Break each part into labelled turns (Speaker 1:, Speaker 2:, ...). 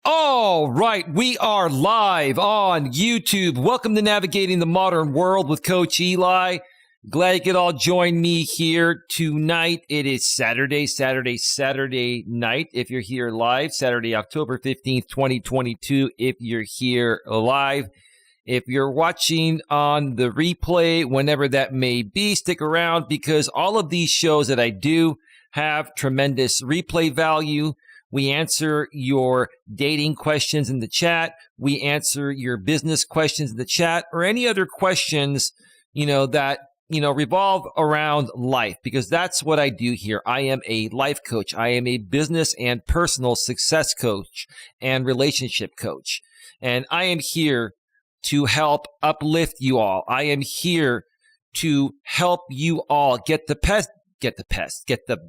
Speaker 1: All right, we are live on YouTube. Welcome to Navigating the Modern World with Coach Eli. Glad you could all join me here tonight. It is Saturday night if you're here live. Saturday, October 15th, 2022 if you're here live. If you're watching on the replay, whenever that may be, stick around because all of these shows that I do have tremendous replay value. We answer your dating questions in the chat. We answer your business questions in the chat or any other questions, that, revolve around life because that's what I do here. I am a life coach. I am a business and personal success coach and relationship coach. And I am here to help uplift you all. I am here to help you all get the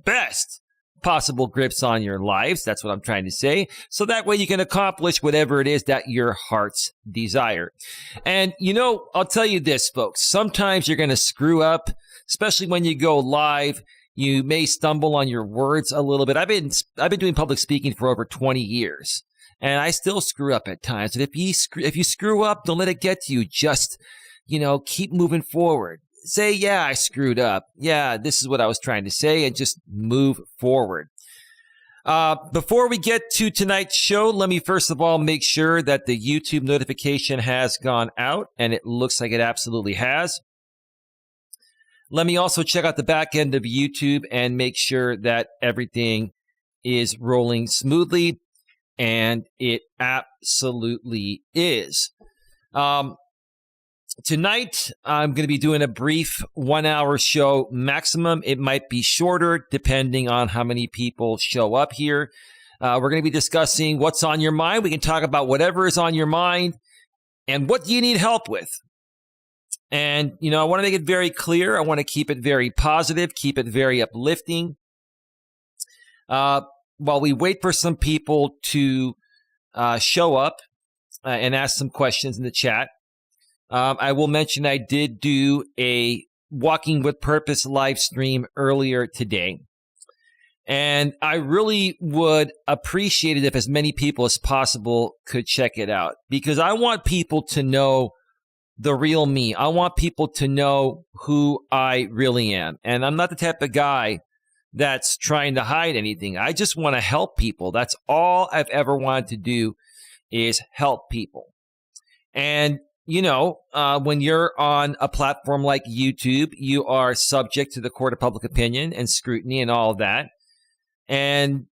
Speaker 1: best possible grips on your lives. That's what I'm trying to say. So that way you can accomplish whatever it is that your hearts desire. And, I'll tell you this, folks. Sometimes you're going to screw up, especially when you go live. You may stumble on your words a little bit. I've been doing public speaking for over 20 years, and I still screw up at times. And if you screw up, don't let it get to you. Just, keep moving forward. Say, yeah, I screwed up. Yeah, this is what I was trying to say, and just move forward. Before we get to tonight's show, let me first of all make sure that the YouTube notification has gone out, and it looks like it absolutely has. Let me also check out the back end of YouTube and make sure that everything is rolling smoothly, and it absolutely is. Tonight, I'm going to be doing a brief 1-hour show maximum. It might be shorter depending on how many people show up here. We're going to be discussing what's on your mind. We can talk about whatever is on your mind and what do you need help with. And, I want to make it very clear. I want to keep it very positive, keep it very uplifting. While we wait for some people to show up and ask some questions in the chat, I will mention I did do a Walking with Purpose live stream earlier today. And I really would appreciate it if as many people as possible could check it out because I want people to know the real me. I want people to know who I really am. And I'm not the type of guy that's trying to hide anything. I just want to help people. That's all I've ever wanted to do is help people. And when you're on a platform like YouTube, you are subject to the court of public opinion and scrutiny and all of that. And,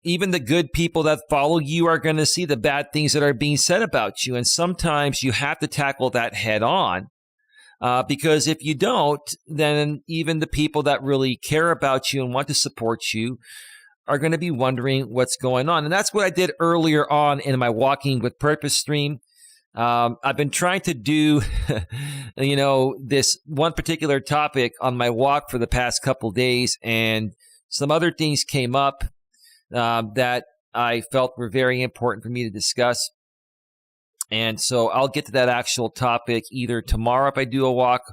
Speaker 1: even the good people that follow you are going to see the bad things that are being said about you. And sometimes you have to tackle that head on because if you don't, then even the people that really care about you and want to support you are going to be wondering what's going on. And that's what I did earlier on in my Walking with Purpose stream. I've been trying to do, this one particular topic on my walk for the past couple days, and some other things came up that I felt were very important for me to discuss. And so I'll get to that actual topic either tomorrow if I do a walk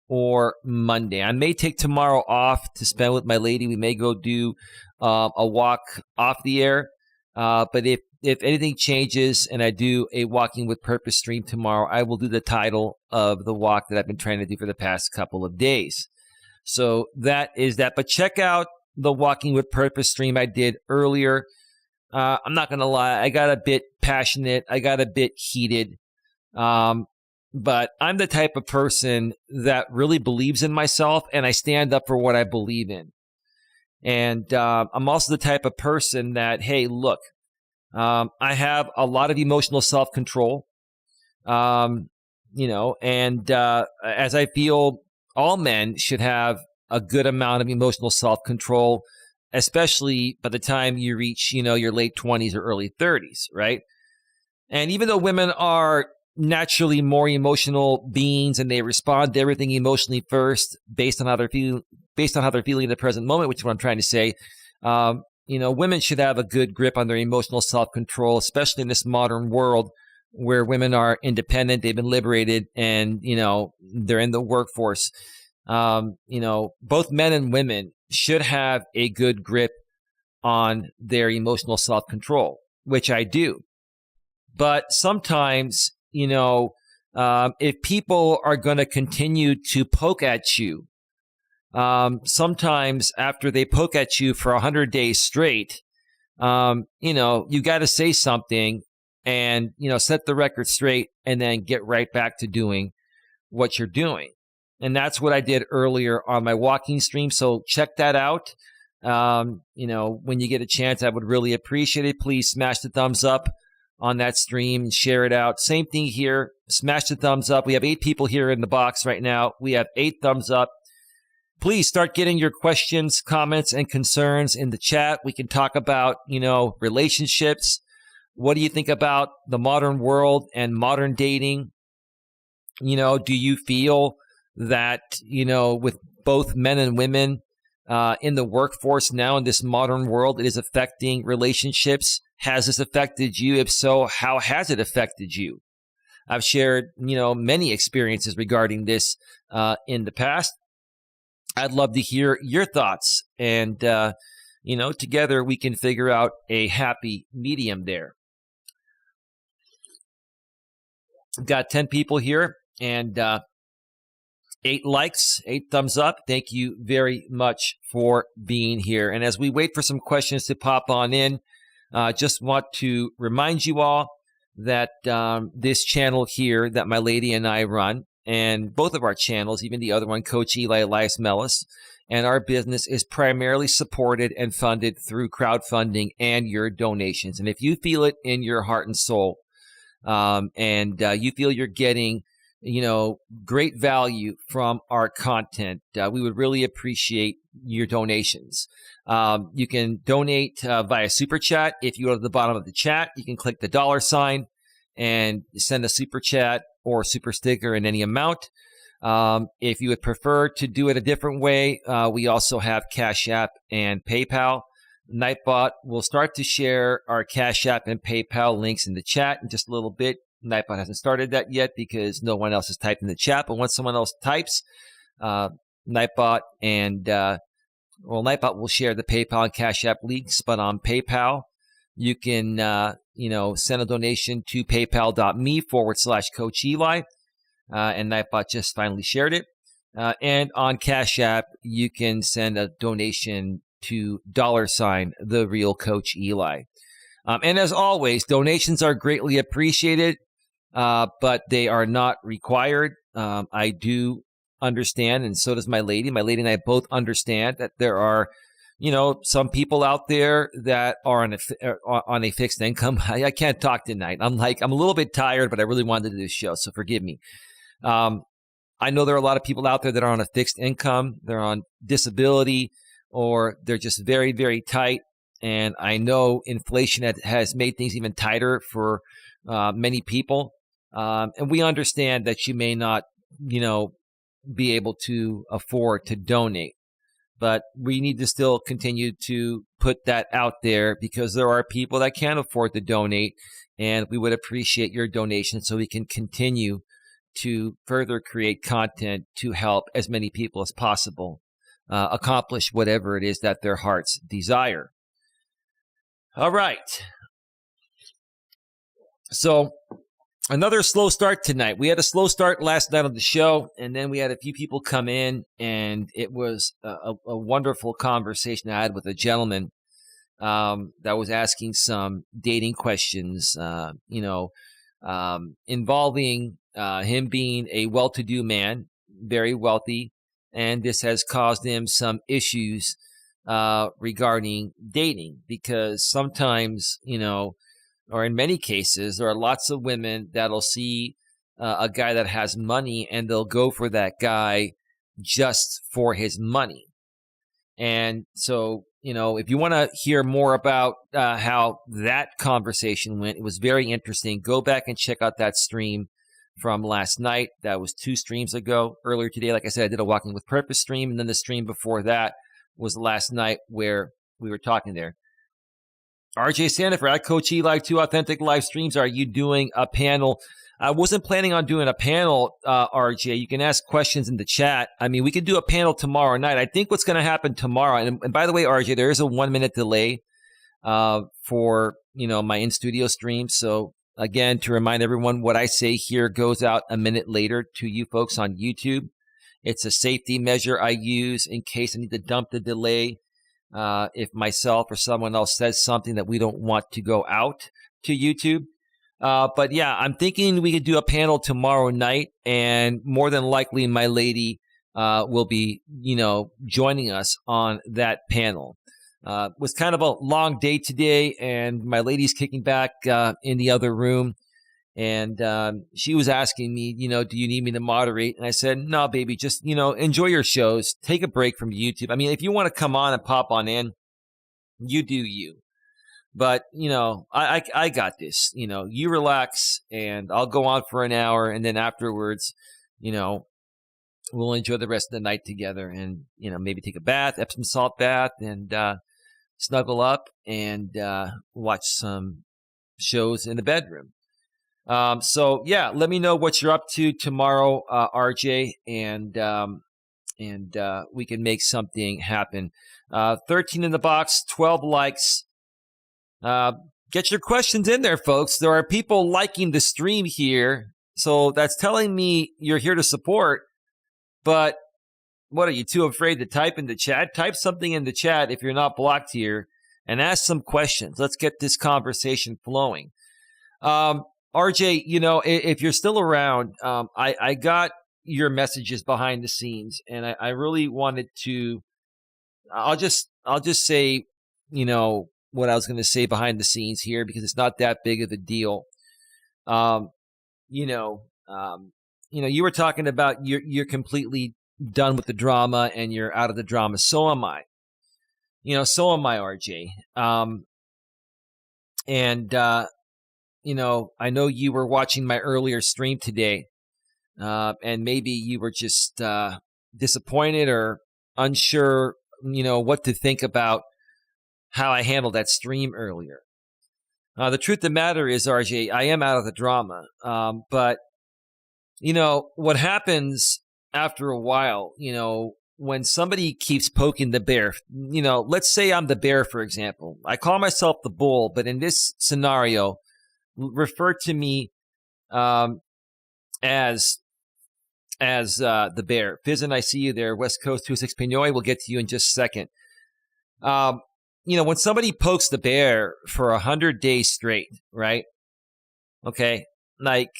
Speaker 1: or Monday. I may take tomorrow off to spend with my lady. We may go do a walk off the air. But if anything changes and I do a Walking with Purpose stream tomorrow, I will do the title of the walk that I've been trying to do for the past couple of days. So that is that. But check out the Walking with Purpose stream I did earlier. I'm not going to lie. I got a bit passionate. I got a bit heated. But I'm the type of person that really believes in myself and I stand up for what I believe in. And I'm also the type of person that, hey, look, I have a lot of emotional self-control, and as I feel all men should have a good amount of emotional self-control, especially by the time you reach, your late 20s or early 30s, right? And even though women are naturally more emotional beings and they respond to everything emotionally first based on how they're feeling in the present moment, which is what I'm trying to say, women should have a good grip on their emotional self-control, especially in this modern world where women are independent, they've been liberated, and, they're in the workforce. Both men and women should have a good grip on their emotional self-control. which I do. But sometimes, if people are going to continue to poke at you, sometimes after they poke at you for 100 days straight, you got to say something and, set the record straight and then get right back to doing what you're doing. And that's what I did earlier on my walking stream. So check that out. When you get a chance, I would really appreciate it. Please smash the thumbs up on that stream and share it out. Same thing here. Smash the thumbs up. We have 8 people here in the box right now. We have 8 thumbs up. Please start getting your questions, comments, and concerns in the chat. We can talk about, relationships. What do you think about the modern world and modern dating? Do you feel that, with both men and women in the workforce now in this modern world, it is affecting relationships? Has this affected you? If so, how has it affected you? I've shared, many experiences regarding this in the past. I'd love to hear your thoughts. And, together we can figure out a happy medium there. Got 10 people here and 8 likes, 8 thumbs up. Thank you very much for being here. And as we wait for some questions to pop on in, just want to remind you all that this channel here that my lady and I run, and both of our channels, even the other one, Coach Eli, Elias, Melas, and our business is primarily supported and funded through crowdfunding and your donations. And if you feel it in your heart and soul, and you feel you're getting, great value from our content, we would really appreciate your donations. You can donate via Super Chat. If you go to the bottom of the chat, you can click the $ and send a Super Chat or Super Sticker in any amount. If you would prefer to do it a different way, we also have Cash App and PayPal. Nightbot will start to share our Cash App and PayPal links in the chat in just a little bit. Nightbot hasn't started that yet because no one else has typed in the chat. But once someone else types, Nightbot Nightbot will share the PayPal and Cash App links. But on PayPal, you can, send a donation to paypal.me/Coach Eli. And Nightbot just finally shared it. And on Cash App, you can send a donation to $the real Coach Eli. And as always, donations are greatly appreciated, but they are not required. I do understand, and so does my lady. My lady and I both understand that there are, some people out there that are on a fixed income. I can't talk tonight. I'm a little bit tired, but I really wanted to do this show, so forgive me. I know there are a lot of people out there that are on a fixed income. They're on disability, or they're just very, very tight. And I know inflation has made things even tighter for many people. And we understand that you may not, be able to afford to donate. But we need to still continue to put that out there because there are people that can't afford to donate. And we would appreciate your donation so we can continue to further create content to help as many people as possible accomplish whatever it is that their hearts desire. All right. So another slow start tonight. We had a slow start last night on the show, and then we had a few people come in, and it was a wonderful conversation I had with a gentleman that was asking some dating questions, involving him being a well-to-do man, very wealthy, and this has caused him some issues regarding dating because sometimes, or in many cases, there are lots of women that'll see a guy that has money and they'll go for that guy just for his money. And so, if you want to hear more about how that conversation went, it was very interesting. Go back and check out that stream from last night. That was 2 streams ago. Earlier today, like I said, I did a Walking with Purpose stream, and then the stream before that was last night where we were talking there. RJ Sandifer at Coach Eli, 2 authentic live streams. Are you doing a panel? I wasn't planning on doing a panel, RJ. You can ask questions in the chat. I mean, we could do a panel tomorrow night. I think what's going to happen tomorrow, and by the way, RJ, there is a 1-minute delay for, my in-studio stream. So again, to remind everyone, what I say here goes out a minute later to you folks on YouTube. It's a safety measure I use in case I need to dump the delay. If myself or someone else says something that we don't want to go out to YouTube. But yeah, I'm thinking we could do a panel tomorrow night, and more than likely my lady will be, joining us on that panel. It was kind of a long day today, and my lady's kicking back in the other room. And she was asking me, do you need me to moderate? And I said, no, baby, just, enjoy your shows. Take a break from YouTube. I mean, if you want to come on and pop on in, you do you. But, I got this. You relax, and I'll go on for an hour. And then afterwards, we'll enjoy the rest of the night together and, maybe take a bath, Epsom salt bath, and snuggle up and watch some shows in the bedroom. So yeah, let me know what you're up to tomorrow, RJ, and we can make something happen. 13 in the box, 12 likes. Get your questions in there, folks. There are people liking the stream here, so that's telling me you're here to support. But what, are you too afraid to type in the chat? Type something in the chat if you're not blocked here, and ask some questions. Let's get this conversation flowing. RJ, if you're still around, I got your messages behind the scenes, and I really wanted to. I'll just say, what I was going to say behind the scenes here, because it's not that big of a deal. You were talking about you're completely done with the drama and you're out of the drama. So am I. So am I, RJ. I know you were watching my earlier stream today, and maybe you were just disappointed or unsure, what to think about how I handled that stream earlier. The truth of the matter is, RJ, I am out of the drama. But, what happens after a while, when somebody keeps poking the bear, let's say I'm the bear, for example. I call myself the bull, but in this scenario, refer to me as the bear. Fizzin, I see you there. West Coast 26 Pinoy. We'll get to you in just a second. When somebody pokes the bear for 100 days straight, right? Okay, like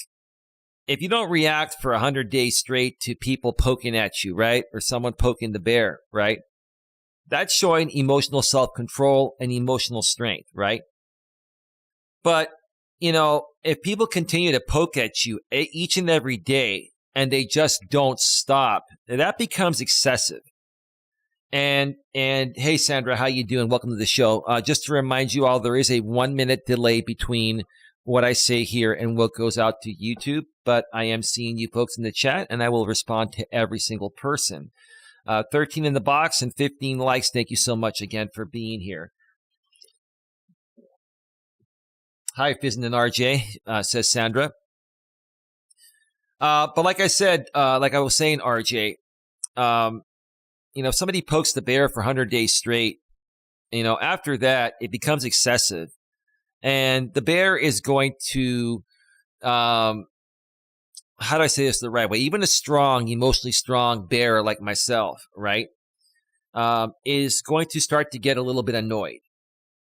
Speaker 1: if you don't react for 100 days straight to people poking at you, right, or someone poking the bear, right? That's showing emotional self-control and emotional strength, right? But if people continue to poke at you each and every day and they just don't stop, that becomes excessive. And hey, Sandra, how you doing? Welcome to the show. Just to remind you all, there is a 1-minute delay between what I say here and what goes out to YouTube, but I am seeing you folks in the chat, and I will respond to every single person. 13 in the box and 15 likes. Thank you so much again for being here. Hi, Fizzin and RJ, says Sandra. But like I said, like I was saying, RJ, if somebody pokes the bear for 100 days straight, after that, it becomes excessive. And the bear is going to, how do I say this the right way? Even a strong, emotionally strong bear like myself, right, is going to start to get a little bit annoyed.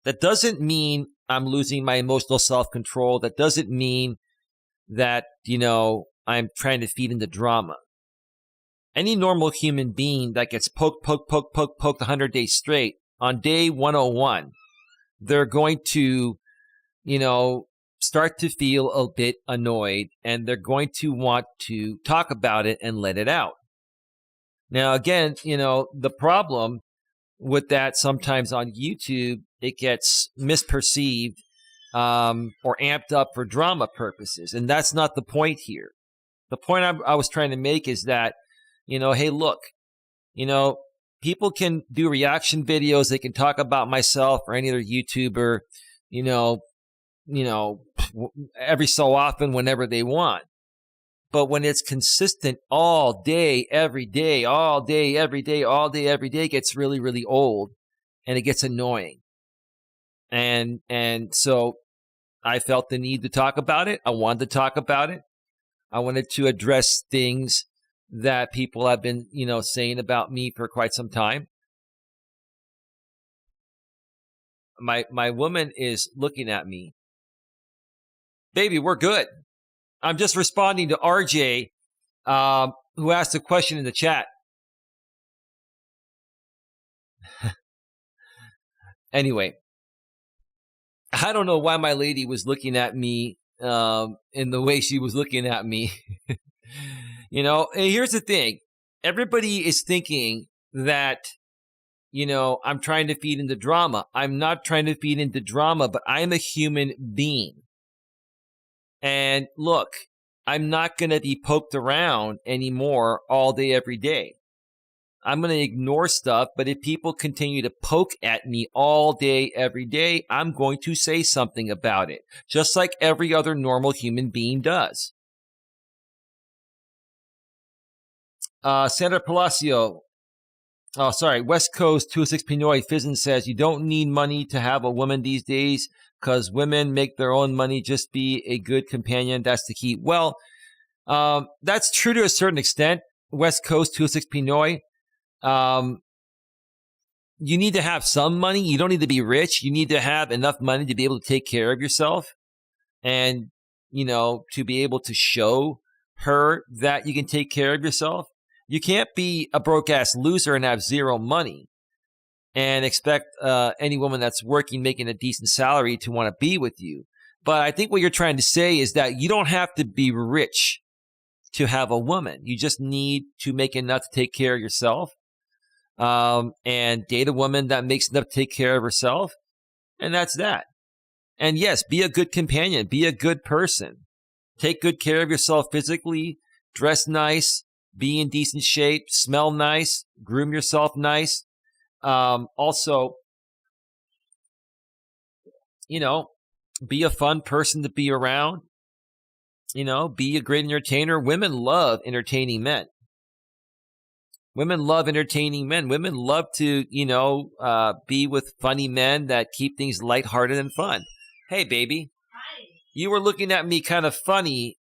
Speaker 1: That doesn't mean I'm losing my emotional self-control. That doesn't mean that, I'm trying to feed into drama. Any normal human being that gets poked 100 days straight, on day 101, they're going to, start to feel a bit annoyed, and they're going to want to talk about it and let it out. Now, again, the problem with that sometimes on YouTube, it gets misperceived or amped up for drama purposes, and that's not the point here. The point I was trying to make is that, hey, look, people can do reaction videos. They can talk about myself or any other YouTuber, every so often whenever they want. But when it's consistent all day, every day, all day, every day, all day, every day, it gets really, really old, and it gets annoying. And so I felt the need to talk about it. I wanted to talk about it. I wanted to address things that people have been, saying about me for quite some time. My woman is looking at me. Baby, we're good. I'm just responding to RJ, who asked a question in the chat. Anyway, I don't know why my lady was looking at me in the way she was looking at me. And here's the thing. Everybody is thinking that, I'm trying to feed into drama. I'm not trying to feed into drama, but I'm a human being. And look, I'm not going to be poked around anymore all day, every day. I'm going to ignore stuff, but if people continue to poke at me all day, every day, I'm going to say something about it, just like every other normal human being does. Sandra Palacio, West Coast 206 Pinoy Fizzin says, you don't need money to have a woman these days because women make their own money. Just be a good companion. That's the key. Well, that's true to a certain extent. West Coast 206 Pinoy. You need to have some money. You don't need to be rich. You need to have enough money to be able to take care of yourself and, to be able to show her that you can take care of yourself. You can't be a broke-ass loser and have zero money and expect any woman that's working, making a decent salary to want to be with you. But I think what you're trying to say is that you don't have to be rich to have a woman. You just need to make enough to take care of yourself. And date a woman that makes enough to take care of herself. And that's that. And yes, be a good companion. Be a good person. Take good care of yourself physically. Dress nice. Be in decent shape. Smell nice. Groom yourself nice. Also, be a fun person to be around. Be a great entertainer. Women love entertaining men. Women love entertaining men. Women love to, be with funny men that keep things lighthearted and fun. Hey, baby.
Speaker 2: Hi.
Speaker 1: You were looking at me kind of funny.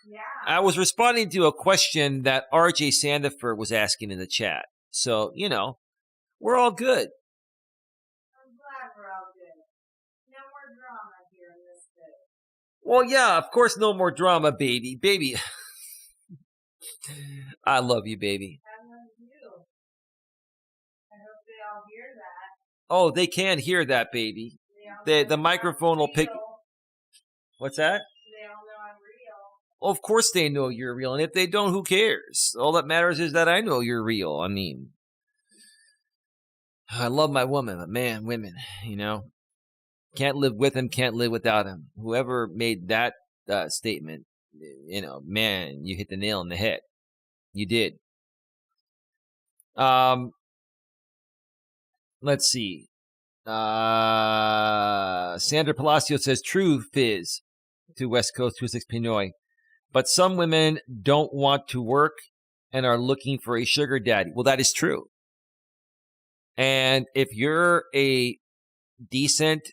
Speaker 2: Yeah.
Speaker 1: I was responding to a question that RJ Sandiford was asking in the chat. So, we're all good.
Speaker 2: I'm glad we're all good. No more drama here in this bit.
Speaker 1: Well, yeah, of course, no more drama, baby. Baby. I love you, baby.
Speaker 2: I love you. I hope they all hear that.
Speaker 1: Oh, they can hear that, baby. The microphone will pick. What's that?
Speaker 2: They all know I'm real.
Speaker 1: Well, of course they know you're real. And if they don't, who cares? All that matters is that I know you're real. I mean, I love my woman, but man, women, can't live with him, can't live without him. Whoever made that statement, man, you hit the nail on the head. You did. Let's see. Sandra Palacio says, true, Fizz, to West Coast 26 Pinoy. But some women don't want to work and are looking for a sugar daddy. Well, that is true. And if you're a decent,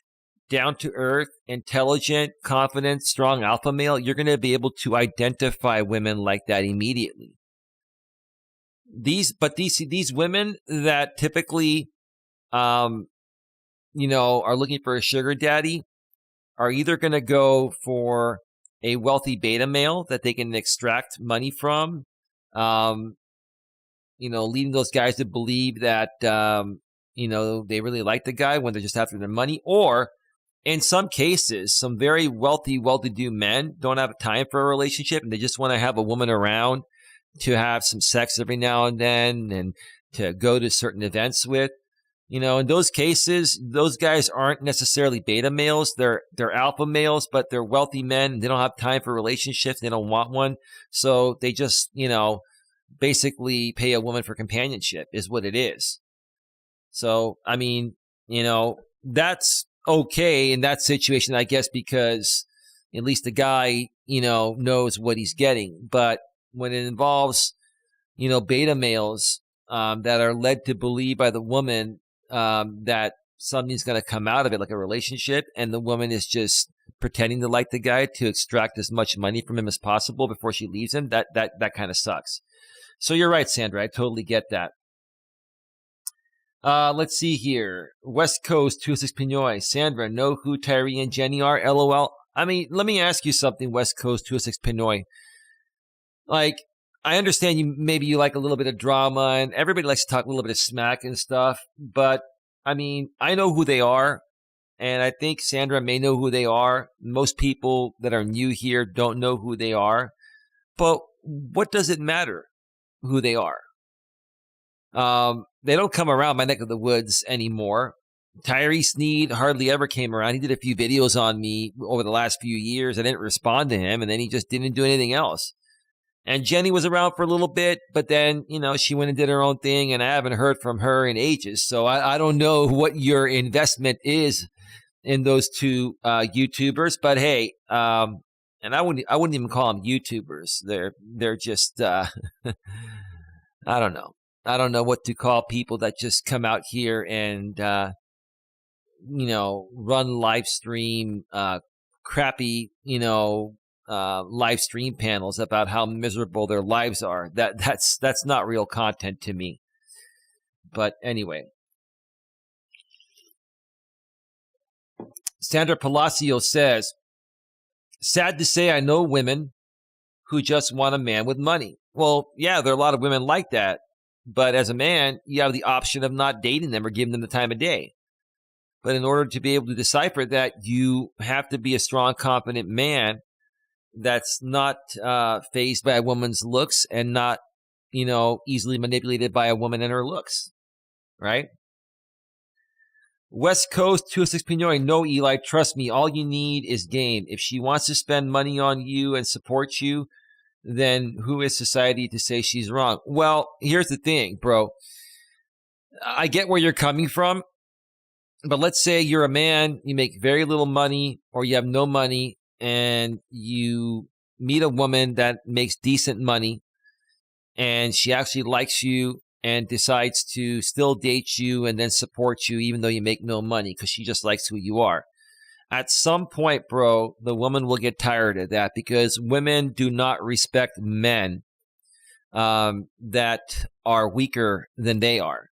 Speaker 1: down-to-earth, intelligent, confident, strong alpha male, you're going to be able to identify women like that immediately. These women that typically, are looking for a sugar daddy are either going to go for a wealthy beta male that they can extract money from, leading those guys to believe that, they really like the guy when they're just after their money. Or in some cases, some very wealthy, well-to-do men don't have time for a relationship and they just want to have a woman around to have some sex every now and then and to go to certain events with. In those cases, those guys aren't necessarily beta males. They're alpha males, but they're wealthy men. They don't have time for relationships. They don't want one. So they just, basically pay a woman for companionship is what it is. So, I mean, that's okay in that situation, I guess, because at least the guy, knows what he's getting. But when it involves, beta males that are led to believe by the woman that something's going to come out of it, like a relationship, and the woman is just pretending to like the guy to extract as much money from him as possible before she leaves him, that kind of sucks. So you're right, Sandra. I totally get that. Let's see here. West Coast 26 Pinoy. Sandra, know who Tyree and Jenny are? LOL. I mean, let me ask you something, West Coast 26 Pinoy. Like, I understand maybe you like a little bit of drama and everybody likes to talk a little bit of smack and stuff, but I mean, I know who they are, and I think Sandra may know who they are. Most people that are new here don't know who they are, but what does it matter who they are? They don't come around my neck of the woods anymore. Tyree Sneed hardly ever came around. He did a few videos on me over the last few years. I didn't respond to him, and then he just didn't do anything else. And Jenny was around for a little bit, but then, she went and did her own thing, and I haven't heard from her in ages. So I don't know what your investment is in those two YouTubers, but hey, and I wouldn't even call them YouTubers. They're just I don't know. I don't know what to call people that just come out here and run live stream crappy, live stream panels about how miserable their lives are. That's not real content to me. But anyway. Sandra Palacio says, sad to say I know women who just want a man with money. Well, yeah, there are a lot of women like that. But as a man, you have the option of not dating them or giving them the time of day. But in order to be able to decipher that, you have to be a strong, confident man that's not fazed by a woman's looks and not, easily manipulated by a woman and her looks, right? West Coast 206 Pinoy. No, Eli, trust me. All you need is game. If she wants to spend money on you and support you, then who is society to say she's wrong? Well, here's the thing, bro. I get where you're coming from, but let's say you're a man, you make very little money, or you have no money, and you meet a woman that makes decent money, and she actually likes you and decides to still date you and then support you even though you make no money because she just likes who you are. At some point, bro, the woman will get tired of that because women do not respect men that are weaker than they are.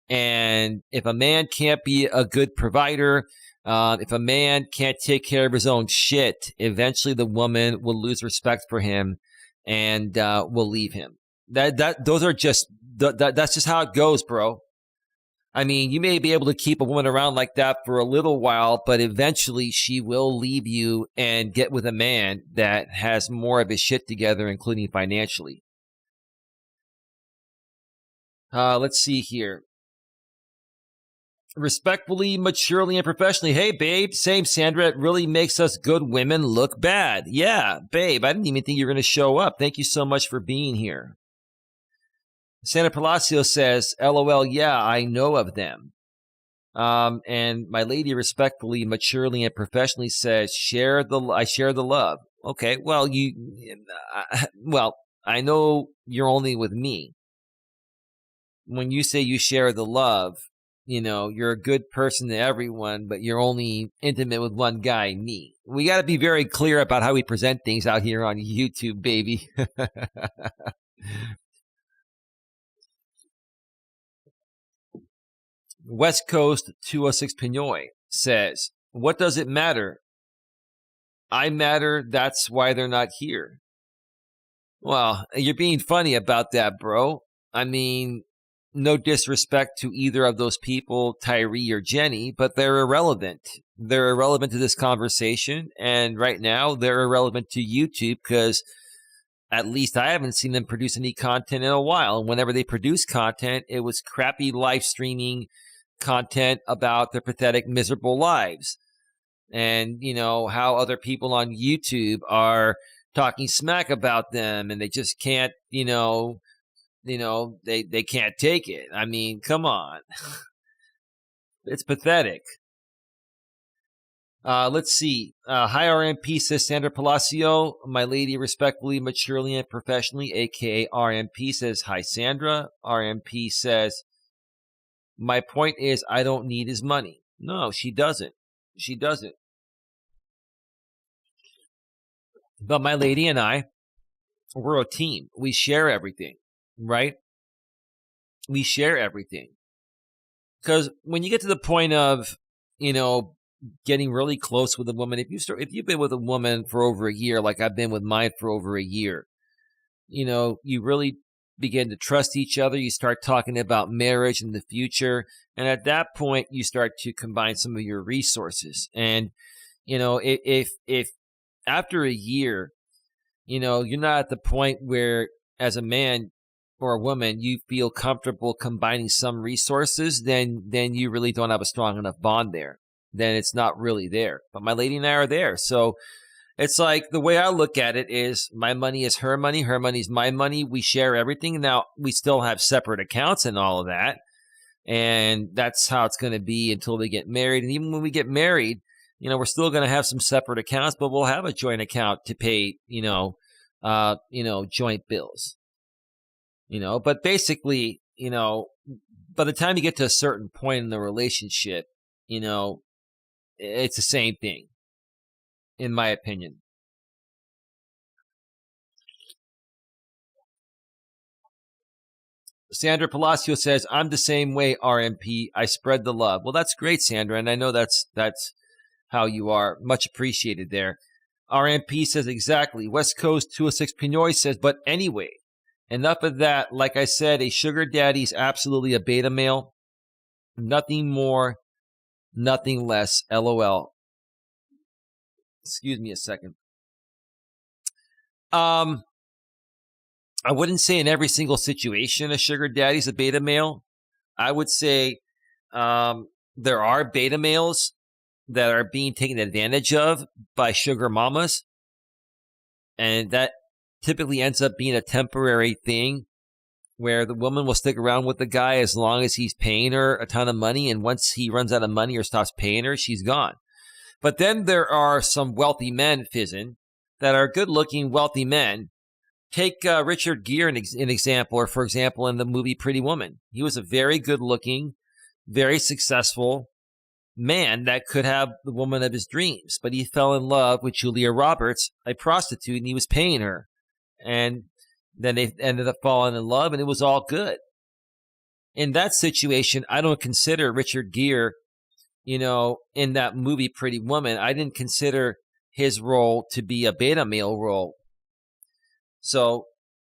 Speaker 1: And if a man can't be a good provider, if a man can't take care of his own shit, eventually the woman will lose respect for him and will leave him. That's just how it goes, bro. I mean, you may be able to keep a woman around like that for a little while, but eventually she will leave you and get with a man that has more of his shit together, including financially. Let's see here. Respectfully, maturely, and professionally. Hey, babe. Same, Sandra. It really makes us good women look bad. Yeah, babe. I didn't even think you were going to show up. Thank you so much for being here. Sandra Palacio says, LOL, yeah, I know of them. And my lady respectfully, maturely, and professionally says, I share the love. Okay, well, I know you're only with me. When you say you share the love, you're a good person to everyone, but you're only intimate with one guy, me. We got to be very clear about how we present things out here on YouTube, baby. West Coast 206 Pinoy says, what does it matter? I matter, that's why they're not here. Well, you're being funny about that, bro. I mean, no disrespect to either of those people, Tyree or Jenny, but they're irrelevant. They're irrelevant to this conversation, and right now they're irrelevant to YouTube because at least I haven't seen them produce any content in a while. And whenever they produce content, it was crappy live streaming content about their pathetic, miserable lives. And, how other people on YouTube are talking smack about them and they just can't, they can't take it. I mean, come on. It's pathetic. Let's see. Hi, RMP, says Sandra Palacio. My lady, respectfully, maturely, and professionally, a.k.a. RMP, says, hi, Sandra. RMP says, my point is I don't need his money. No, she doesn't. She doesn't. But my lady and I, we're a team. We share everything, right? We share everything. Because when you get to the point of, getting really close with a woman, if you've been with a woman for over a year, like I've been with mine for over a year, you really begin to trust each other. You start talking about marriage in the future. And at that point, you start to combine some of your resources. And, if after a year, you're not at the point where as a man or a woman, you feel comfortable combining some resources, then you really don't have a strong enough bond there. Then it's not really there. But my lady and I are there. So it's like the way I look at it is my money is her money is my money. We share everything. Now, we still have separate accounts and all of that. And that's how it's going to be until we get married. And even when we get married, we're still going to have some separate accounts, but we'll have a joint account to pay, joint bills. But basically, by the time you get to a certain point in the relationship, it's the same thing, in my opinion. Sandra Palacio says, I'm the same way, RMP. I spread the love. Well, that's great, Sandra, and I know that's how you are. Much appreciated there. RMP says exactly. West Coast 206 Pinoy says, but anyway, enough of that. Like I said, a sugar daddy is absolutely a beta male. Nothing more, nothing less. LOL. Excuse me a second. I wouldn't say in every single situation a sugar daddy is a beta male. I would say there are beta males that are being taken advantage of by sugar mamas. And that typically ends up being a temporary thing where the woman will stick around with the guy as long as he's paying her a ton of money. And once he runs out of money or stops paying her, she's gone. But then there are some wealthy men, Fizzin, that are good-looking, wealthy men. Take Richard Gere, an example, or for example, in the movie Pretty Woman. He was a very good-looking, very successful man that could have the woman of his dreams. But he fell in love with Julia Roberts, a prostitute, and he was paying her. And then they ended up falling in love, and it was all good. In that situation, I don't consider Richard Gere, in that movie Pretty Woman, I didn't consider his role to be a beta male role. So,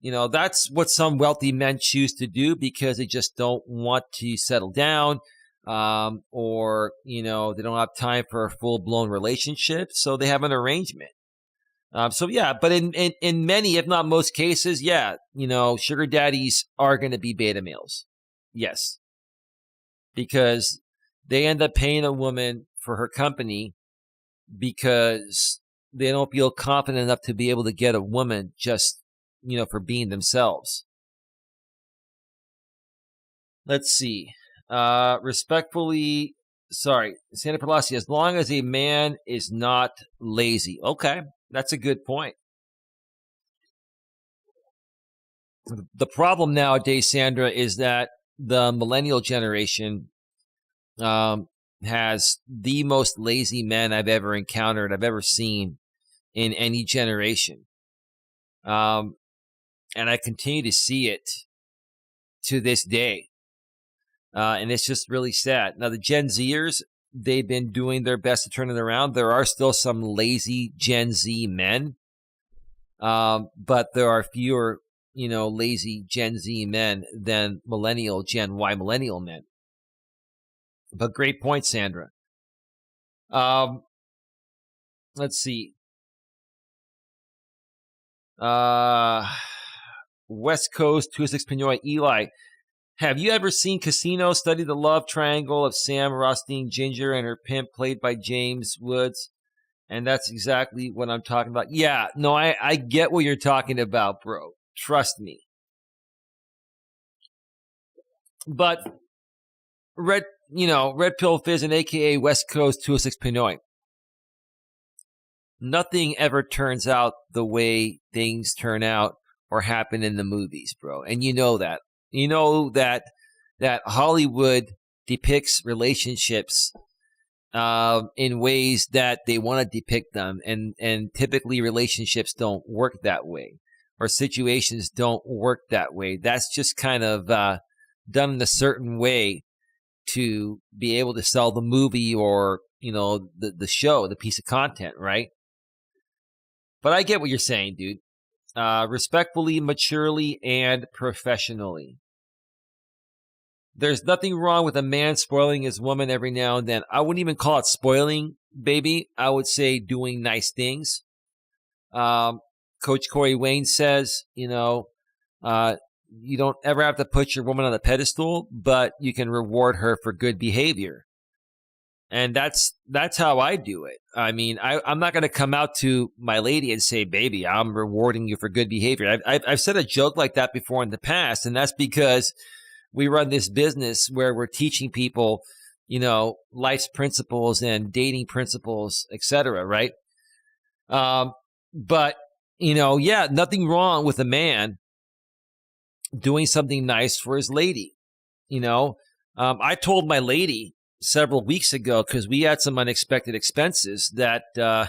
Speaker 1: that's what some wealthy men choose to do because they just don't want to settle down, or, they don't have time for a full-blown relationship, so they have an arrangement. But in many, if not most cases, sugar daddies are going to be beta males. Yes. Because they end up paying a woman for her company because they don't feel confident enough to be able to get a woman just, for being themselves. Let's see. Respectfully, Santa Palacio, as long as a man is not lazy. Okay, that's a good point. The problem nowadays, Sandra, is that the millennial generation has the most lazy men I've ever encountered, I've ever seen in any generation. And I continue to see it to this day. And it's just really sad. Now, the Gen Zers, they've been doing their best to turn it around. There are still some lazy Gen Z men, but there are fewer, lazy Gen Z men than Gen Y millennial men. But great point, Sandra. Let's see. West Coast 26 Pinoy Eli. Have you ever seen Casino? Study the love triangle of Sam Rothstein Ginger and her pimp played by James Woods. And that's exactly what I'm talking about. Yeah, no, I get what you're talking about, bro. Trust me. But Red Pill Fizz and AKA West Coast 206 Pinoy. Nothing ever turns out the way things turn out or happen in the movies, bro. And you know that. You know that Hollywood depicts relationships in ways that they want to depict them. And typically relationships don't work that way, or situations don't work that way. That's just kind of done in a certain way to be able to sell the movie or, the show, the piece of content, right? But I get what you're saying, dude. Respectfully, maturely, and professionally. There's nothing wrong with a man spoiling his woman every now and then. I wouldn't even call it spoiling, baby. I would say doing nice things. Coach Corey Wayne says, you don't ever have to put your woman on a pedestal, but you can reward her for good behavior. And that's how I do it. I mean, I'm not going to come out to my lady and say, baby, I'm rewarding you for good behavior. I've said a joke like that before in the past, and that's because we run this business where we're teaching people, life's principles and dating principles, etc. Right? But nothing wrong with a man doing something nice for his lady. I told my lady several weeks ago, because we had some unexpected expenses that, kind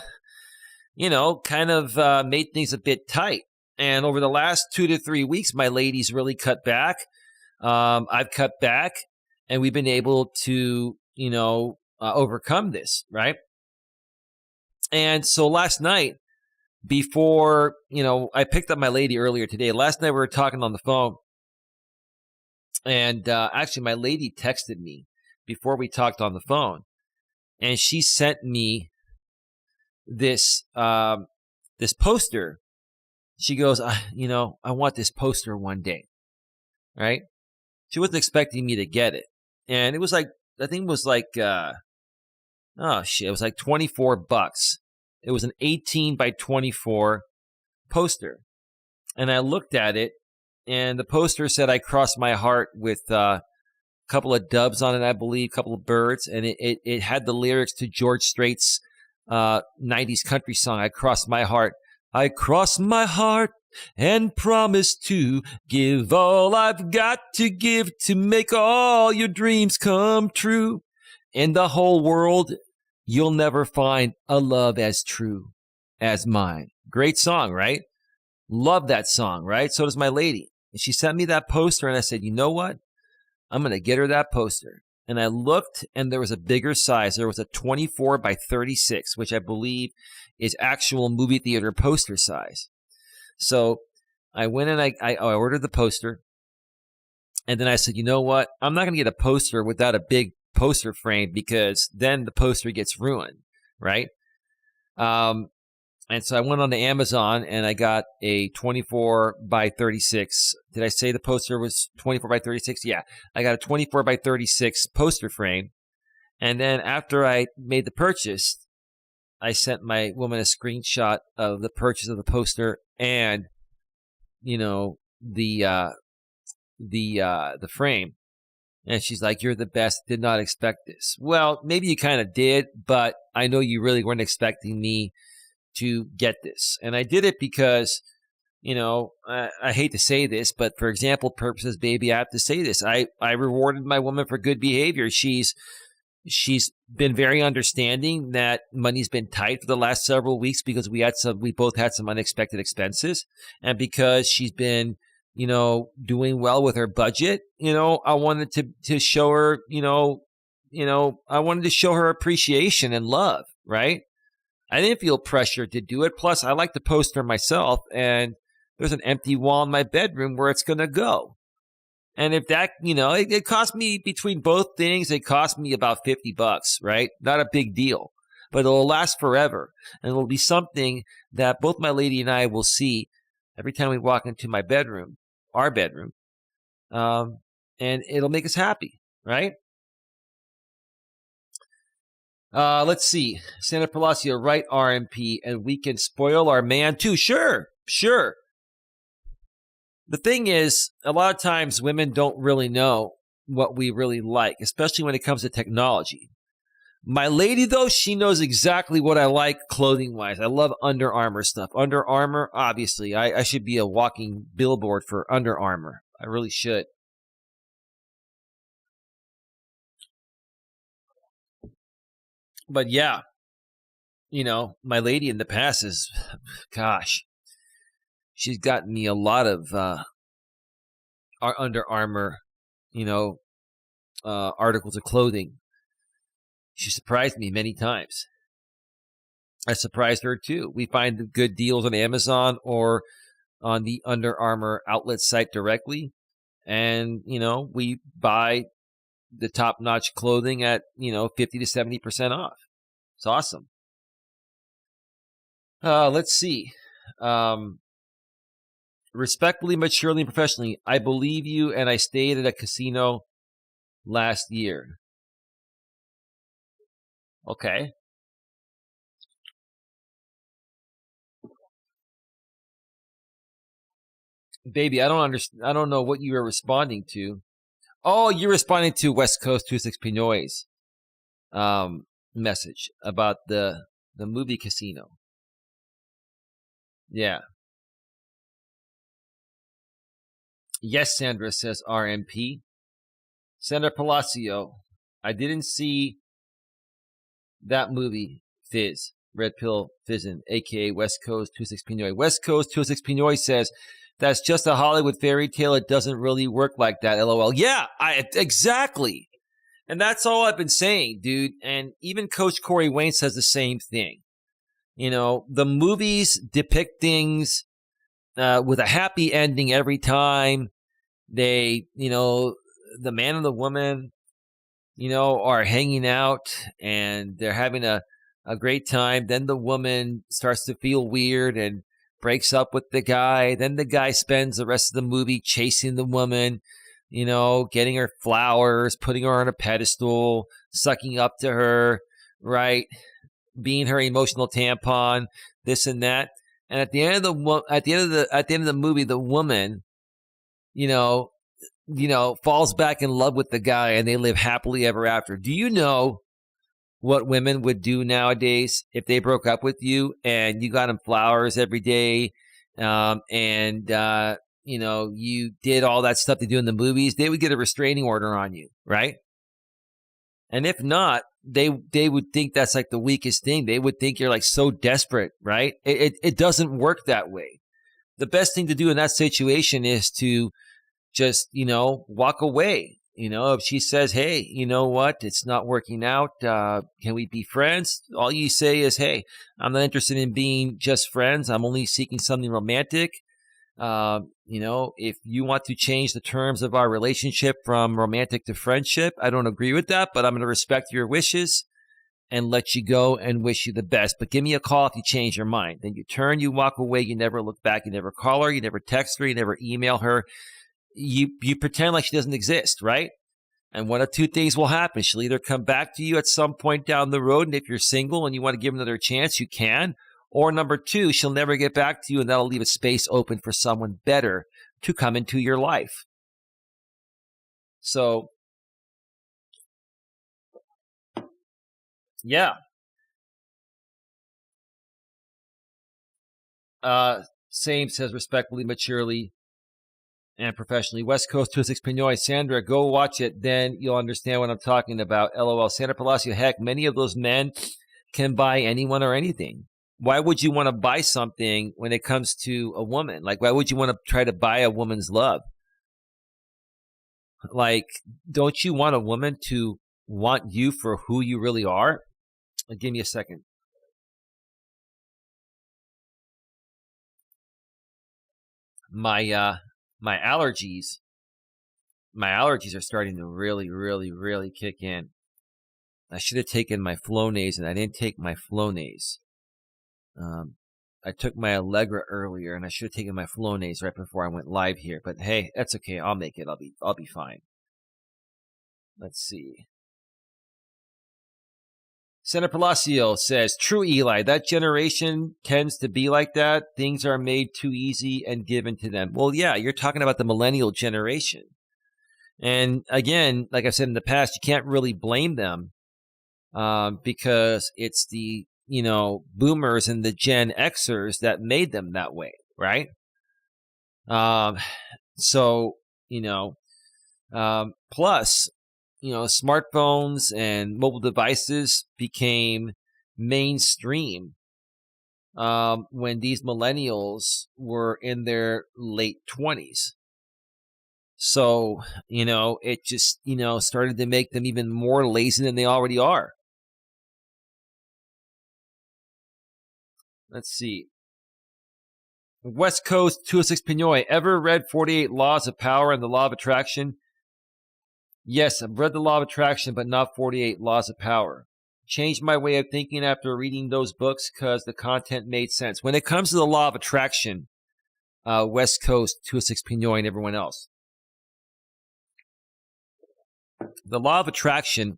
Speaker 1: of made things a bit tight. And over the last 2 to 3 weeks, my lady's really cut back. I've cut back, and we've been able to, overcome this, right? And so last night, before, I picked up my lady earlier today. Last night we were talking on the phone, and actually my lady texted me before we talked on the phone, and she sent me this this poster. She goes, I want this poster one day, right? She wasn't expecting me to get it, and it was like, I think it was like, it was like $24. It was an 18 by 24 poster, and I looked at it, and the poster said, "I crossed my heart," with couple of doves on it, I believe, a couple of birds, and it had the lyrics to George Strait's 90s country song, "I Crossed My Heart." I crossed my heart and promised to give all I've got to give to make all your dreams come true. In the whole world, you'll never find a love as true as mine. Great song, right? Love that song, right? So does my lady. And she sent me that poster, and I said, you know what? I'm going to get her that poster. And I looked, and there was a bigger size. There was a 24 by 36, which I believe is actual movie theater poster size. So I went and I ordered the poster. And then I said, you know what? I'm not going to get a poster without a big poster frame, because then the poster gets ruined, right? And so I went on to Amazon and I got a 24 by 36. Did I say the poster was 24 by 36? Yeah. I got a 24 by 36 poster frame. And then after I made the purchase, I sent my woman a screenshot of the purchase of the poster and, the frame. And she's like, "You're the best. Did not expect this." Well, maybe you kind of did, but I know you really weren't expecting me to get this. And I did it because, I hate to say this, but for example purposes, baby, I have to say this. I rewarded my woman for good behavior. She's been very understanding that money's been tight for the last several weeks because we both had some unexpected expenses. And because she's been, doing well with her budget, I wanted to show her, I wanted to show her appreciation and love, right? I didn't feel pressured to do it. Plus, I like the poster myself, and there's an empty wall in my bedroom where it's going to go. And if that, it cost me, between both things, it cost me about $50, right? Not a big deal, but it'll last forever. And it'll be something that both my lady and I will see every time we walk into my bedroom, our bedroom. And it'll make us happy, right? Let's see. Santa Palacio, right, RMP, and we can spoil our man too. Sure. The thing is, a lot of times women don't really know what we really like, especially when it comes to technology. My lady, though, she knows exactly what I like clothing-wise. I love Under Armour stuff. Under Armour, obviously. I should be a walking billboard for Under Armour. I really should. But yeah, my lady in the past is, gosh, she's gotten me a lot of our Under Armour, articles of clothing. She surprised me many times. I surprised her too. We find good deals on Amazon or on the Under Armour outlet site directly. And, we buy the top-notch clothing at, 50 to 70% off. It's awesome. Let's see. Respectfully, maturely, and professionally, I believe you, and I stayed at a casino last year. Okay. Baby, I don't understand. I don't know what you were responding to. Oh, you're responding to West Coast 26 Pinoy's message about the movie Casino. Yeah. Yes, Sandra says RMP. Senator Palacio, I didn't see that movie, Fizz, Red Pill Fizzin, a.k.a. West Coast 26 Pinoy. West Coast 26 Pinoy says, that's just a Hollywood fairy tale. It doesn't really work like that, LOL. Yeah, exactly. And that's all I've been saying, dude. And even Coach Corey Wayne says the same thing. The movies depict things with a happy ending every time. They, the man and the woman, are hanging out and they're having a great time. Then the woman starts to feel weird and breaks up with the guy. Then the guy spends the rest of the movie chasing the woman, getting her flowers, putting her on a pedestal, sucking up to her, right? Being her emotional tampon, this and that. And at the end of the movie, the woman, falls back in love with the guy and they live happily ever after. Do you know what women would do nowadays if they broke up with you and you got them flowers every day, and you did all that stuff they do in the movies? They would get a restraining order on you, right? And if not, they would think that's like the weakest thing. They would think you're like so desperate, right? It doesn't work that way. The best thing to do in that situation is to just, walk away. If she says, hey, you know what, it's not working out, can we be friends? All you say is, hey, I'm not interested in being just friends. I'm only seeking something romantic. If you want to change the terms of our relationship from romantic to friendship, I don't agree with that, but I'm going to respect your wishes and let you go and wish you the best. But give me a call if you change your mind. Then you turn, you walk away, you never look back, you never call her, you never text her, you never email her. You pretend like she doesn't exist, right? And one of two things will happen. She'll either come back to you at some point down the road, and if you're single and you want to give another chance, you can. Or number two, she'll never get back to you, and that'll leave a space open for someone better to come into your life. So, yeah. Same says respectfully, maturely, and professionally. West Coast 26 Pinoy. Sandra, go watch it. Then you'll understand what I'm talking about. LOL. Sandra Palacio, heck, many of those men can buy anyone or anything. Why would you want to buy something when it comes to a woman? Like, why would you want to try to buy a woman's love? Like, don't you want a woman to want you for who you really are? Give me a second. My allergies are starting to really, really, really kick in. I should have taken my Flonase, and I didn't take my Flonase. I took my Allegra earlier, and I should have taken my Flonase right before I went live here. But hey, that's okay. I'll make it. I'll be fine. Let's see. Senator Palacio says, true, Eli, that generation tends to be like that. Things are made too easy and given to them. Well, yeah, you're talking about the millennial generation. And again, like I said in the past, you can't really blame them because it's the, boomers and the Gen Xers that made them that way, right? So, plus, smartphones and mobile devices became mainstream when these millennials were in their late 20s. So, it just, started to make them even more lazy than they already are. Let's see. West Coast 206 Pinoy, ever read 48 Laws of Power and the Law of Attraction? Yes, I've read the Law of Attraction, but not 48 Laws of Power. Changed my way of thinking after reading those books because the content made sense. When it comes to the Law of Attraction, West Coast 206 Pinoy and everyone else, the Law of Attraction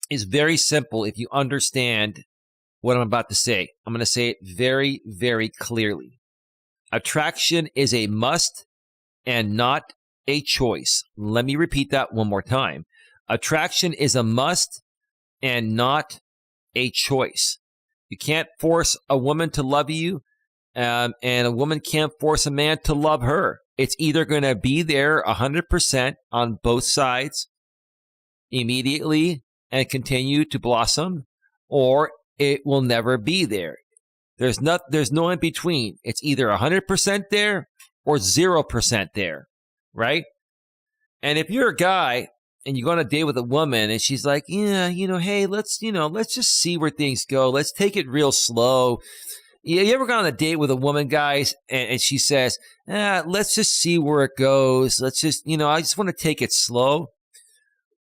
Speaker 1: is very simple if you understand what I'm about to say. I'm going to say it very, very clearly. Attraction is a must and not a choice. Let me repeat that one more time. Attraction is a must and not a choice. You can't force a woman to love you, and a woman can't force a man to love her. It's either going to be there 100% on both sides immediately and continue to blossom, or it will never be there. There's no in between. It's either 100% there or 0% there, right? And if you're a guy and you go on a date with a woman and she's like, yeah, hey, let's just see where things go. Let's take it real slow. You ever gone on a date with a woman, guys, and she says, let's just see where it goes. Let's just, I just want to take it slow.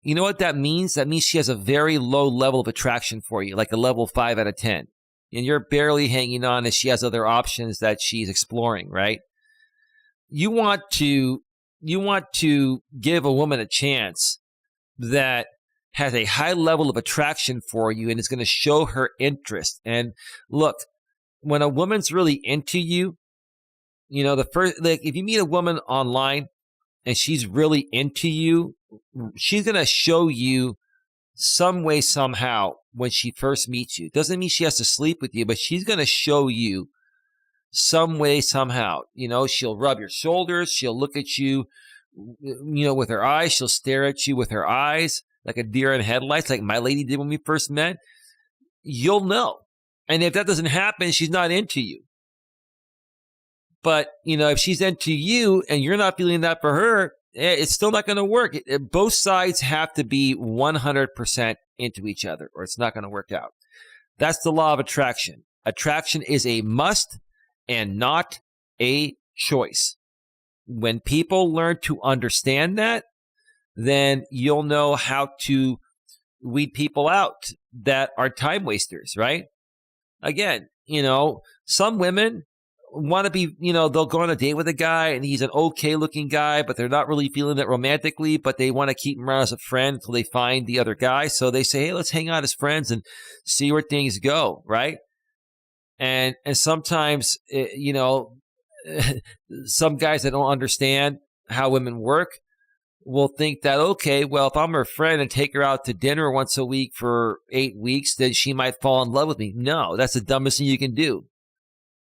Speaker 1: You know what that means? That means she has a very low level of attraction for you, like a level 5 out of 10. And you're barely hanging on as she has other options that she's exploring, right? You want to give a woman a chance that has a high level of attraction for you and is going to show her interest. And look, when a woman's really into you, if you meet a woman online and she's really into you, she's going to show you some way, somehow, when she first meets you. Doesn't mean she has to sleep with you, but she's going to show you some way, somehow. She'll rub your shoulders. She'll look at you, with her eyes. She'll stare at you with her eyes like a deer in headlights, like my lady did when we first met. You'll know. And if that doesn't happen, she's not into you. But, if she's into you and you're not feeling that for her, it's still not going to work. Both sides have to be 100% into each other or it's not going to work out. That's the law of attraction. Attraction is a must and not a choice. When people learn to understand that, then you'll know how to weed people out that are time wasters, right? Again, some women want to be, they'll go on a date with a guy and he's an okay looking guy, but they're not really feeling it romantically, but they want to keep him around as a friend until they find the other guy. So they say, hey, let's hang out as friends and see where things go, right? And sometimes, some guys that don't understand how women work will think that, okay, well, if I'm her friend and take her out to dinner once a week for 8 weeks, then she might fall in love with me. No, that's the dumbest thing you can do.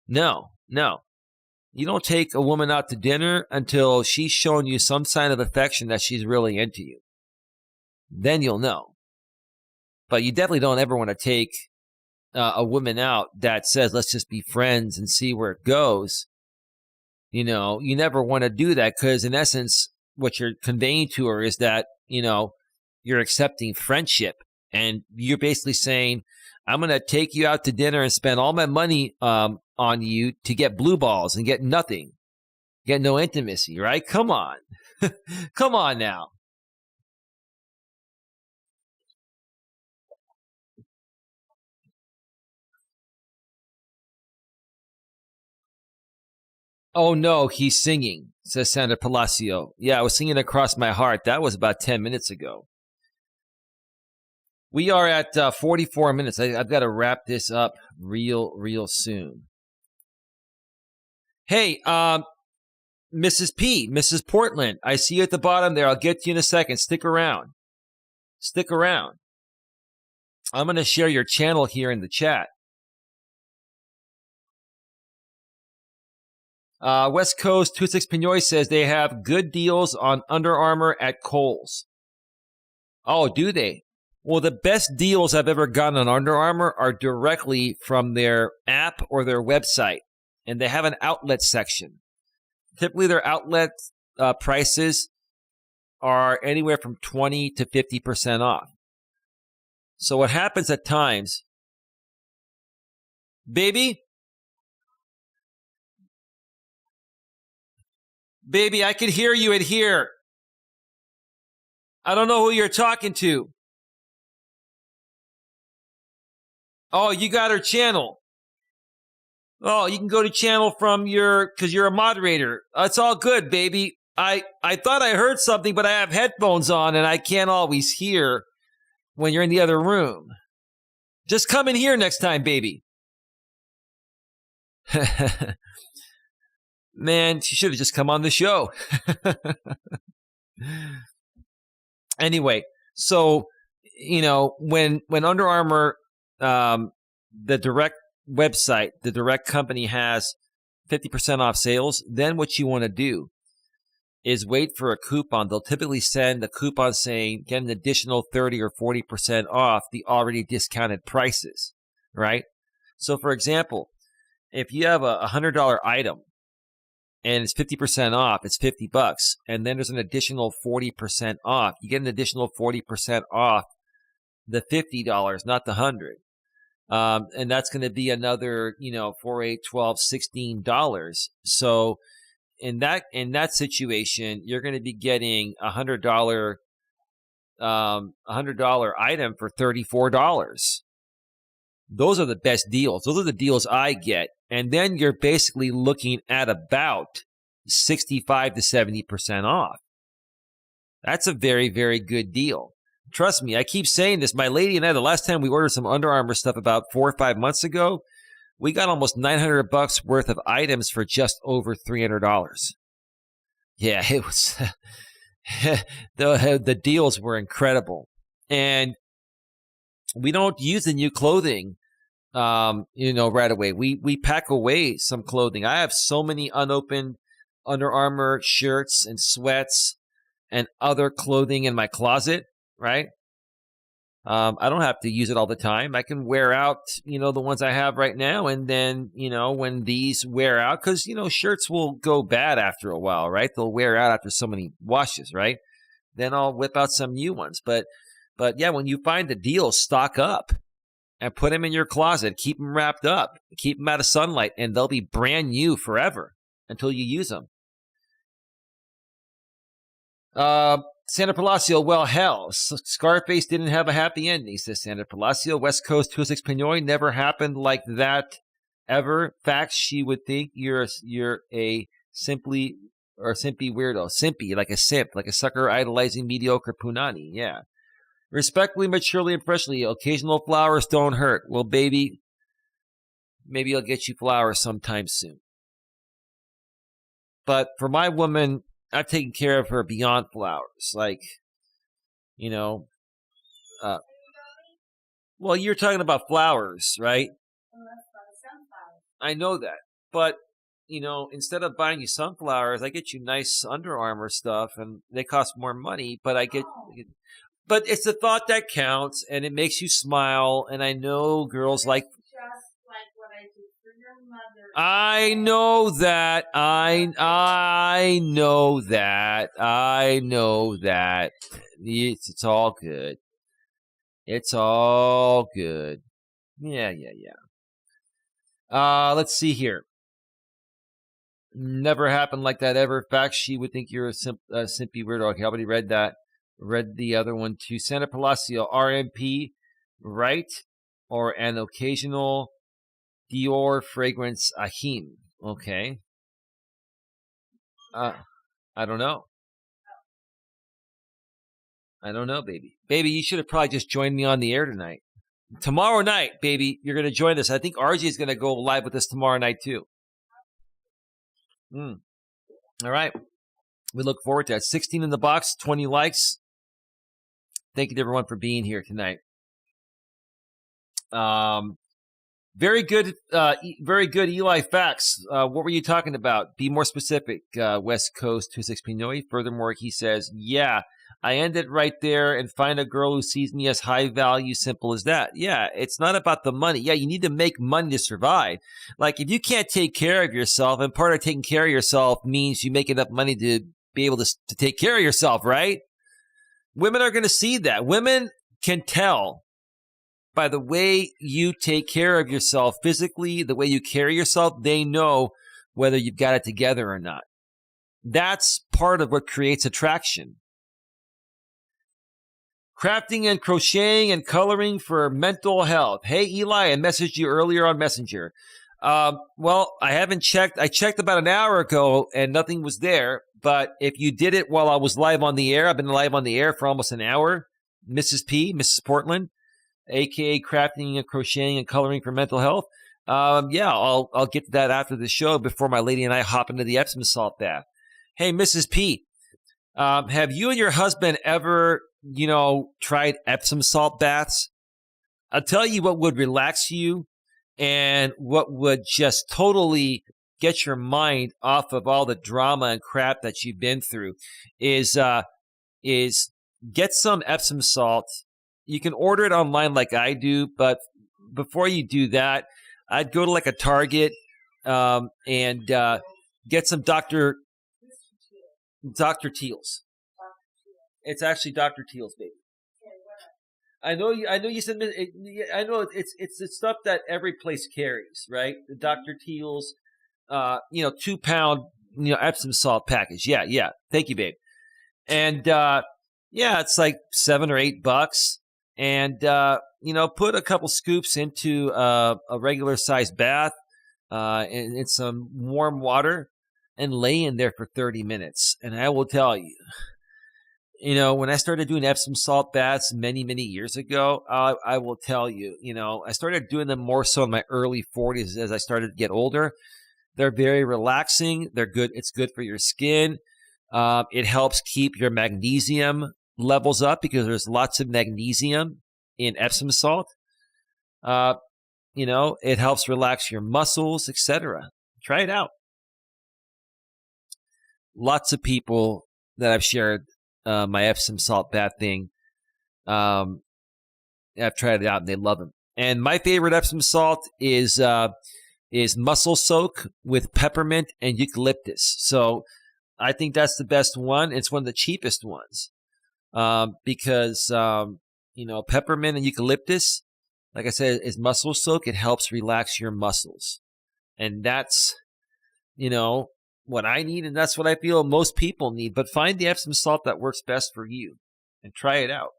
Speaker 1: No. You don't take a woman out to dinner until she's shown you some sign of affection that she's really into you. Then you'll know. But you definitely don't ever want to take a woman out that says, let's just be friends and see where it goes. You never want to do that because in essence, what you're conveying to her is that, you're accepting friendship and you're basically saying, I'm going to take you out to dinner and spend all my money on you to get blue balls and get nothing, get no intimacy, right? Come on. Come on now. Oh no, he's singing, says Sandra Palacio. Yeah, I was singing Across My Heart. That was about 10 minutes ago. We are at 44 minutes. I've got to wrap this up real soon. Hey, Mrs. P, Mrs. Portland, I see you at the bottom there. I'll get to you in a second. Stick around. I'm going to share your channel here in the chat. West Coast 26 Pinoy says they have good deals on Under Armour at Kohl's. Oh, do they? Well, the best deals I've ever gotten on Under Armour are directly from their app or their website, and they have an outlet section. Typically, their outlet prices are anywhere from 20 to 50% off. So what happens at times, baby, I can hear you in here. I don't know who you're talking to. Oh, you got her channel. Oh, you can go to channel from because you're a moderator. It's all good, baby. I thought I heard something, but I have headphones on and I can't always hear when you're in the other room. Just come in here next time, baby. Man, she should have just come on the show. Anyway, so, when Under Armour, the direct website, the direct company has 50% off sales, then what you want to do is wait for a coupon. They'll typically send a coupon saying get an additional 30 or 40% off the already discounted prices, right? So, for example, if you have a $100 item and it's 50% off, it's $50, and then there's an additional 40% off, you get an additional 40% off the $50, not the $100. And that's going to be another, $4, $8, $12, $16. So in that situation, you're going to be getting a $100 item for $34. Those are the best deals. Those are the deals I get. And then you're basically looking at about 65 to 70% off. That's a very, very good deal. Trust me, I keep saying this. My lady and I, the last time we ordered some Under Armour stuff about 4 or 5 months ago, we got almost $900 worth of items for just over $300. Yeah, it was the deals were incredible. And we don't use the new clothing right away. We pack away some clothing. I have so many unopened Under Armour shirts and sweats and other clothing in my closet, right? I don't have to use it all the time. I can wear out, the ones I have right now. And then, when these wear out, because, shirts will go bad after a while, right? They'll wear out after so many washes, right? Then I'll whip out some new ones. But yeah, when you find the deals, stock up and put them in your closet. Keep them wrapped up. Keep them out of sunlight, and they'll be brand new forever until you use them. Sandra Palacio, well, hell, Scarface didn't have a happy ending, says Sandra Palacio. West Coast 206 Pinoy never happened like that ever. Facts, she would think you're a simpy weirdo. Simpy, like a simp, like a sucker idolizing mediocre punani. Yeah. Respectfully, maturely, and freshly, occasional flowers don't hurt. Well, baby, maybe I'll get you flowers sometime soon. But for my woman, I've taken care of her beyond flowers. Like, well, you're talking about flowers, right? I know that. But, instead of buying you sunflowers, I get you nice Under Armour stuff, and they cost more money, but but it's the thought that counts, and it makes you smile, and I know girls like...
Speaker 2: Just like what I do for your mother.
Speaker 1: I know that. I know that. I know that. It's all good. It's all good. Yeah. Let's see here. Never happened like that ever. Fact, she would think you're a simpy weirdo. Okay, I already read that. Read the other one too. Santa Palacio, RMP, right? Or an occasional Dior fragrance Ahim. Okay. I don't know. Baby. Baby, you should have probably just joined me on the air tonight. Tomorrow night, baby, you're going to join us. I think RJ is going to go live with us tomorrow night too. All right. We look forward to that. 16 in the box, 20 likes. Thank you to everyone for being here tonight. Very good, Eli facts. What were you talking about? Be more specific, West Coast 26 Pinoy. Furthermore, he says, yeah, I end it right there and find a girl who sees me as high value, simple as that. Yeah, it's not about the money. Yeah, you need to make money to survive. Like if you can't take care of yourself, and part of taking care of yourself means you make enough money to be able to take care of yourself, right? Women are going to see that. Women can tell by the way you take care of yourself physically, the way you carry yourself, they know whether you've got it together or not. That's part of what creates attraction. Crafting and crocheting and coloring for mental health. Hey, Eli, I messaged you earlier on Messenger. Well, I haven't checked. I checked about an hour ago and nothing was there. But if you did it while I was live on the air, I've been live on the air for almost an hour. Mrs. Portland, aka crafting and crocheting and coloring for mental health. Yeah, I'll get to that after the show before my lady and I hop into the Epsom salt bath. Hey, Mrs. P, have you and your husband ever, tried Epsom salt baths? I'll tell you what would relax you and what would just totally get your mind off of all the drama and crap that you've been through is get some Epsom salt. You can order it online like I do, but before you do that, I'd go to like a Target and get some Dr. Teal's. It's actually Dr. Teal's, baby. I know you said I know it's the stuff that every place carries, right? The Dr. Teal's 2-pound Epsom salt package. Yeah. Thank you, babe. And it's like $7 or $8. And put a couple scoops into a regular sized bath in some warm water and lay in there for 30 minutes. And I will tell you, when I started doing Epsom salt baths many, many years ago, I will tell you, I started doing them more so in my early 40s as I started to get older. They're very relaxing. They're good. It's good for your skin. It helps keep your magnesium levels up because there's lots of magnesium in Epsom salt. It helps relax your muscles, etc. Try it out. Lots of people that I've shared my Epsom salt bath thing, I've tried it out and they love them. And my favorite Epsom salt is mussel soak with peppermint and eucalyptus. So I think that's the best one. It's one of the cheapest ones because peppermint and eucalyptus, like I said, is mussel soak. It helps relax your muscles, and that's what I need, and that's what I feel most people need. But find the Epsom salt that works best for you and try it out.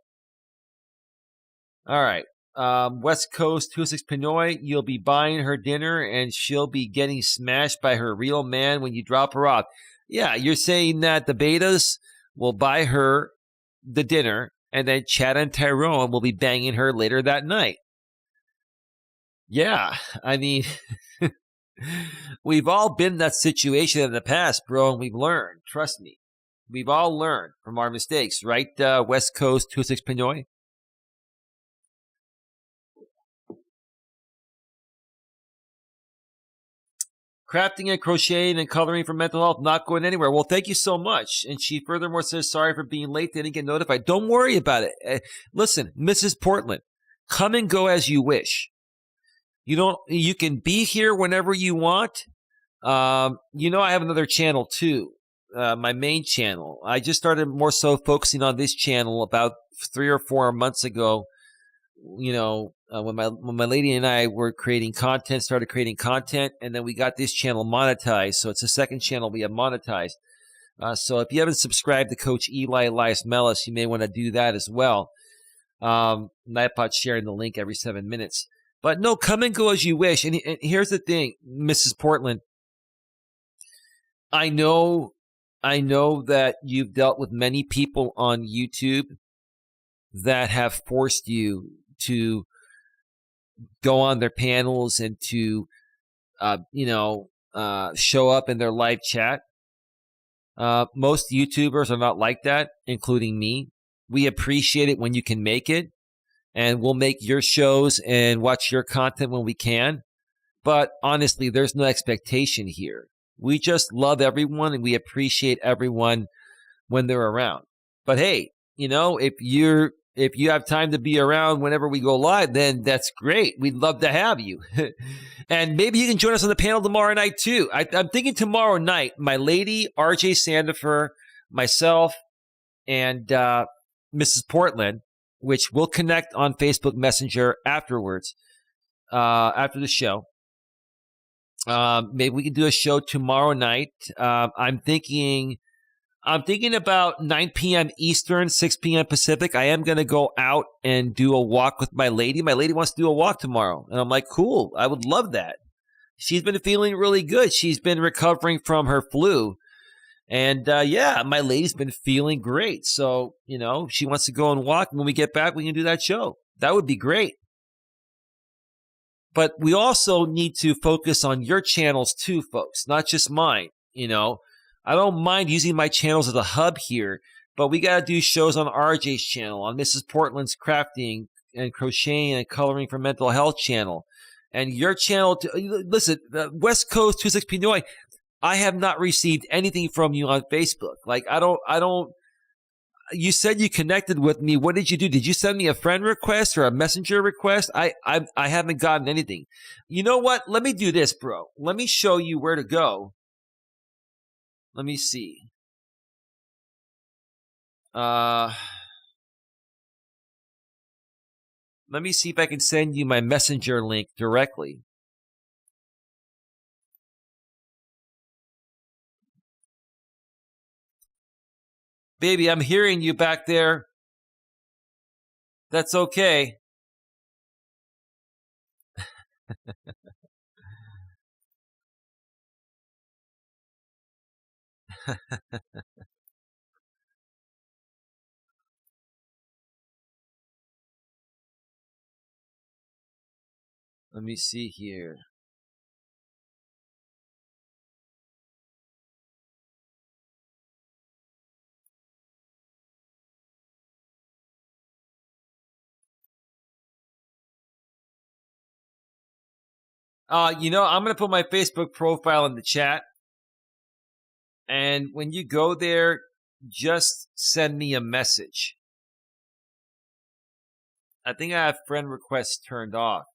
Speaker 1: All right. West Coast 26 Pinoy, you'll be buying her dinner and she'll be getting smashed by her real man when you drop her off. Yeah, you're saying that the betas will buy her the dinner and then Chad and Tyrone will be banging her later that night. Yeah, I mean, we've all been in that situation in the past, bro, and we've learned. Trust me. We've all learned from our mistakes, right, West Coast 26 Pinoy? Crafting and crocheting and coloring for mental health, not going anywhere. Well, thank you so much. And she furthermore says, sorry for being late. They didn't get notified. Don't worry about it. Listen, Mrs. Portland, come and go as you wish. You can be here whenever you want. I have another channel too. My main channel. I just started more so focusing on this channel about 3 or 4 months ago. When my lady and I were started creating content, and then we got this channel monetized. So it's the second channel we have monetized. So if you haven't subscribed to Coach Eli, Elias, Melas, you may want to do that as well. Nightbot sharing the link every 7 minutes. But no, come and go as you wish. And here's the thing, Mrs. Portland. I know that you've dealt with many people on YouTube that have forced you to go on their panels and to, show up in their live chat. Most YouTubers are not like that, including me. We appreciate it when you can make it, and we'll make your shows and watch your content when we can. But honestly, there's no expectation here. We just love everyone and we appreciate everyone when they're around. But hey, if you have time to be around whenever we go live, then that's great. We'd love to have you. And maybe you can join us on the panel tomorrow night too. I'm thinking tomorrow night, my lady, RJ Sandifer, myself, and Mrs. Portland, which will connect on Facebook Messenger afterwards, after the show. Maybe we can do a show tomorrow night. I'm thinking about 9 p.m. Eastern, 6 p.m. Pacific. I am going to go out and do a walk with my lady. My lady wants to do a walk tomorrow. And I'm like, cool. I would love that. She's been feeling really good. She's been recovering from her flu. And my lady's been feeling great. So, she wants to go and walk. When we get back, we can do that show. That would be great. But we also need to focus on your channels too, folks, not just mine. I don't mind using my channels as a hub here, but we got to do shows on RJ's channel, on Mrs. Portland's crafting and crocheting and coloring for mental health channel, and your channel. Listen, West Coast 26 Pinoy, I have not received anything from you on Facebook. Like, I don't. You said you connected with me. What did you do? Did you send me a friend request or a messenger request? I haven't gotten anything. You know what? Let me do this, bro. Let me show you where to go. Let me see. Let me see if I can send you my messenger link directly. Baby, I'm hearing you back there. That's okay. Let me see here. I'm going to put my Facebook profile in the chat. And when you go there, just send me a message. I think I have friend requests turned off.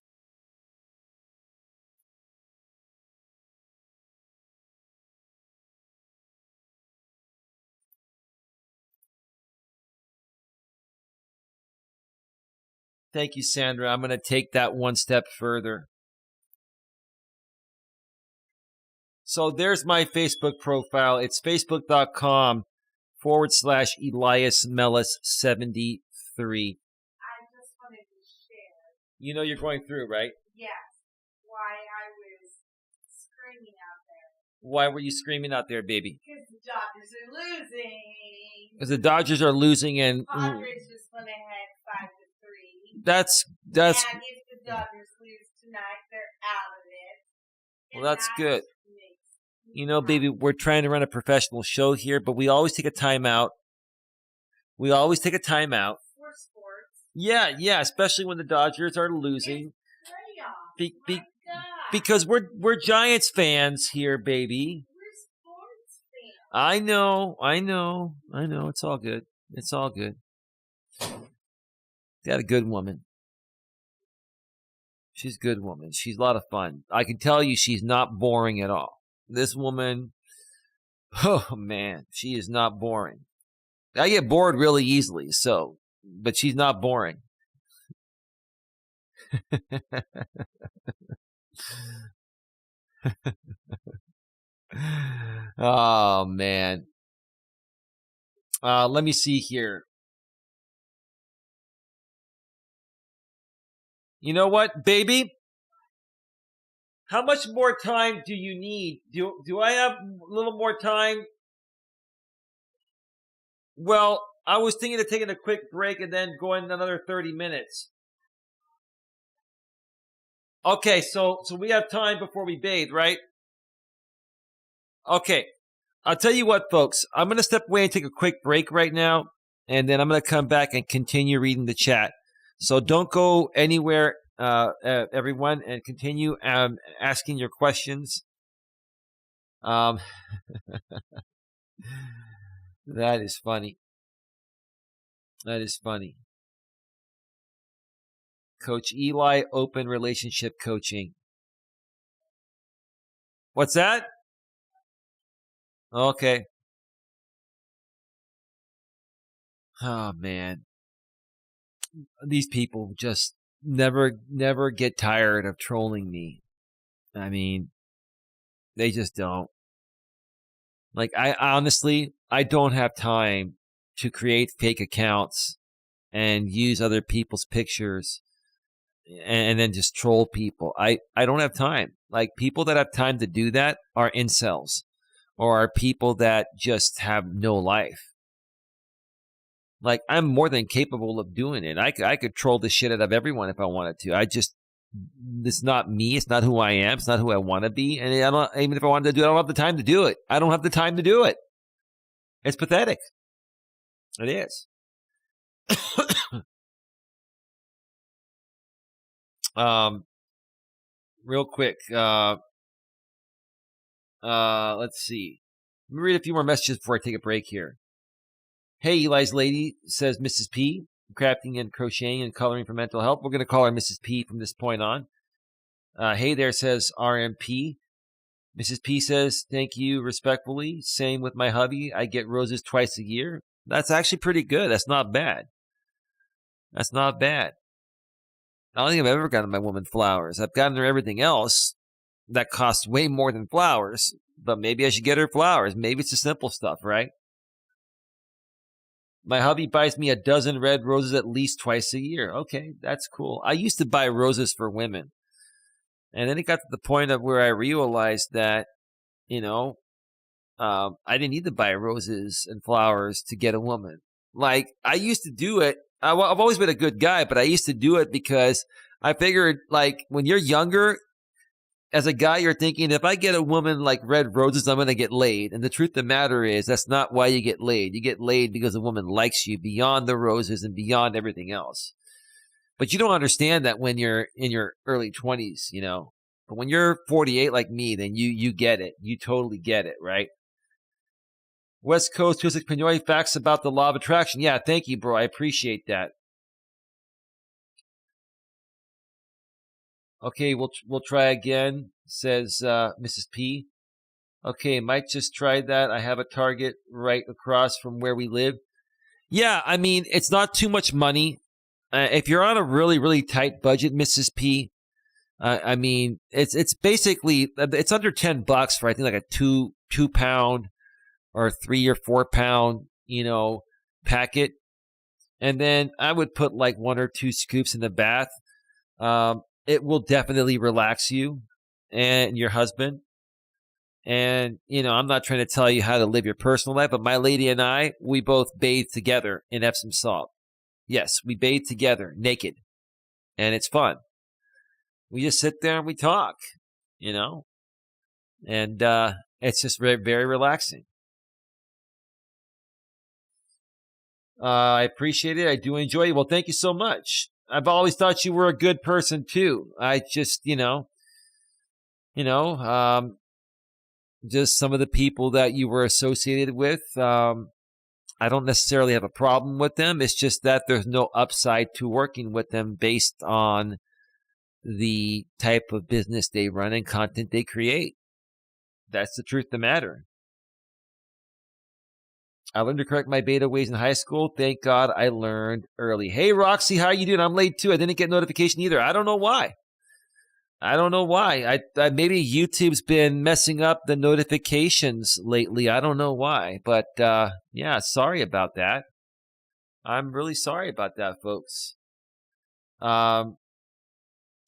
Speaker 1: Thank you, Sandra. I'm going to take that one step further. So there's my Facebook profile. It's facebook.com/Elias Melas 73.
Speaker 2: I just wanted to share.
Speaker 1: You're going through, right?
Speaker 2: Yes. Why I was screaming out there.
Speaker 1: Why were you screaming out there, baby?
Speaker 2: Because the Dodgers are losing.
Speaker 1: Because the Dodgers are losing, and
Speaker 2: Padres just went ahead 5-3.
Speaker 1: That's.
Speaker 2: And if the Dodgers lose tonight, they're out of it.
Speaker 1: Well, that's good. Baby, we're trying to run a professional show here, but we always take a timeout. For sports. Yeah, especially when the Dodgers are losing. Because we're Giants fans here, baby.
Speaker 2: We're sports fans.
Speaker 1: I know. It's all good. Got a good woman. She's a good woman. She's a lot of fun. I can tell you she's not boring at all. This woman, oh man, she is not boring. I get bored really easily, but she's not boring. Oh man. Let me see here. You know what, baby? How much more time do you need? Do I have a little more time? Well, I was thinking of taking a quick break and then going another 30 minutes. Okay, so we have time before we bathe, right? Okay. I'll tell you what, folks. I'm going to step away and take a quick break right now, and then I'm going to come back and continue reading the chat. So don't go anywhere, everyone, and continue asking your questions. That is funny. That is funny. Coach Eli, open relationship coaching. What's that? Okay. Oh, man. These people just never get tired of trolling me. I mean, they just don't. Like, I honestly, I don't have time to create fake accounts and use other people's pictures and then just troll people. I don't have time. Like, people that have time to do that are incels or are people that just have no life. Like, I'm more than capable of doing it. I could troll the shit out of everyone if I wanted to. It's not me. It's not who I am. It's not who I want to be. And even if I wanted to do it, I don't have the time to do it. I don't have the time to do it. It's pathetic. It is. Real quick. Let's see. Let me read a few more messages before I take a break here. Hey, Eli's lady, says Mrs. P. Crafting and crocheting and coloring for mental health. We're going to call her Mrs. P from this point on. Hey there, says RMP. Mrs. P says, thank you respectfully. Same with my hubby. I get roses twice a year. That's actually pretty good. That's not bad. That's not bad. I don't think I've ever gotten my woman flowers. I've gotten her everything else that costs way more than flowers, but maybe I should get her flowers. Maybe it's the simple stuff, right? My hubby buys me a dozen red roses at least twice a year. Okay, that's cool. I used to buy roses for women. And then it got to the point of where I realized that, I didn't need to buy roses and flowers to get a woman. Like, I used to do it. I've always been a good guy, but I used to do it because I figured, like, when you're younger, as a guy, you're thinking, if I get a woman like red roses, I'm going to get laid. And the truth of the matter is, that's not why you get laid. You get laid because a woman likes you beyond the roses and beyond everything else. But you don't understand that when you're in your early 20s, But when you're 48 like me, then you get it. You totally get it, right? West Coast 26 Pinoy, facts about the law of attraction. Yeah, thank you, bro. I appreciate that. Okay, we'll try again, says Mrs. P. Okay, might just try that. I have a Target right across from where we live. Yeah, I mean, it's not too much money. If you're on a really, really tight budget, Mrs. P, I mean, it's basically, it's under $10 for, I think, like a two pound or 3 or 4 pound, packet. And then I would put like 1 or 2 scoops in the bath. It will definitely relax you and your husband. And, I'm not trying to tell you how to live your personal life, but my lady and I, we both bathe together in Epsom salt. Yes, we bathe together, naked. And it's fun. We just sit there and we talk, and it's just very, very relaxing. I appreciate it. I do enjoy it. Well, thank you so much. I've always thought you were a good person too. I just, just some of the people that you were associated with. I don't necessarily have a problem with them. It's just that there's no upside to working with them based on the type of business they run and content they create. That's the truth of the matter. I learned to correct my beta ways in high school. Thank God I learned early. Hey, Roxy, how you doing? I'm late too. I didn't get notification either. I don't know why. I maybe YouTube's been messing up the notifications lately. I don't know why. But yeah, sorry about that. I'm really sorry about that, folks. I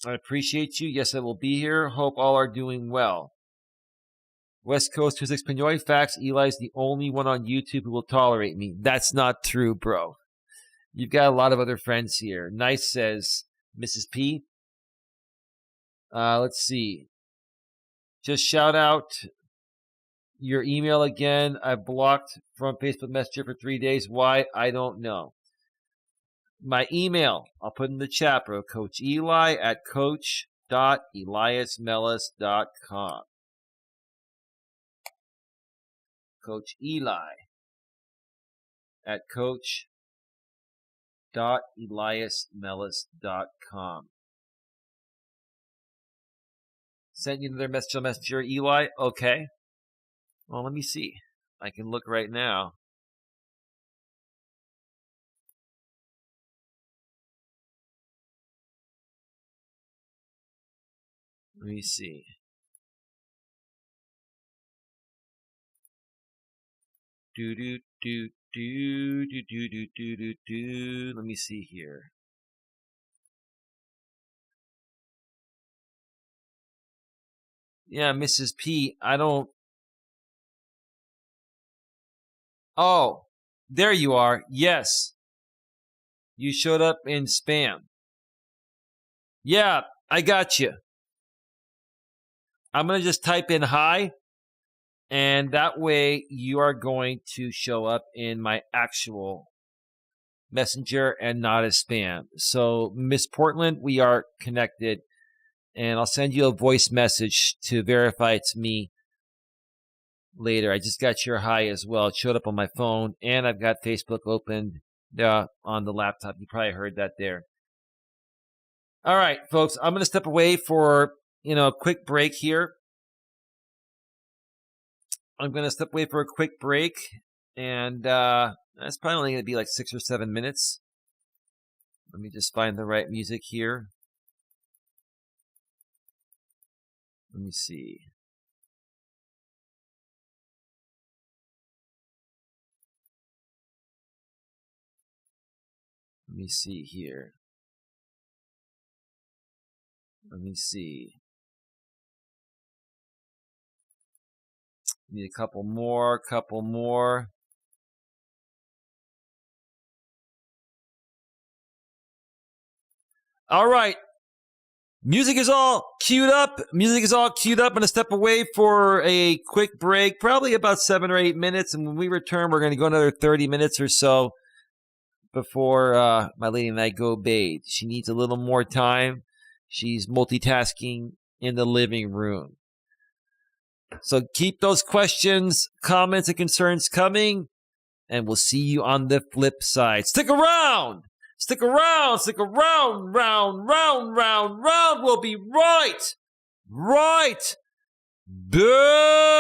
Speaker 1: appreciate you. Yes, I will be here. Hope all are doing well. West Coast 26 Pinoy, facts. Eli's the only one on YouTube who will tolerate me. That's not true, bro. You've got a lot of other friends here. Nice, says Mrs. P. Let's see. Just shout out your email again. I've blocked from Facebook Messenger for 3 days. Why? I don't know. My email, I'll put in the chat, bro. Coach Eli at coach.eliasmelas.com. Coach Eli at coach eliasmelas.com. Sent you another message on Messenger, Eli? Okay. Well, let me see. I can look right now. Let me see. Let me see here. Yeah, Mrs. P, I don't... Oh, there you are. Yes. You showed up in spam. Yeah, I got you. I'm going to just type in hi, and that way you are going to show up in my actual messenger and not as spam. So, Miss Portland, we are connected, and I'll send you a voice message to verify it's me later. I just got your hi as well. It showed up on my phone, and I've got Facebook opened on the laptop. You probably heard that there. All right, folks, I'm going to step away for, a quick break here. I'm going to step away for a quick break, and that's probably only going to be like 6 or 7 minutes. Let me just find the right music here. Let me see. Let me see here. Let me see. Need a couple more. All right. Music is all queued up. I'm going to step away for a quick break, probably about 7 or 8 minutes. And when we return, we're going to go another 30 minutes or so before my lady and I go bathe. She needs a little more time. She's multitasking in the living room. So keep those questions, comments, and concerns coming, and we'll see you on the flip side. Stick around, round. We'll be right back.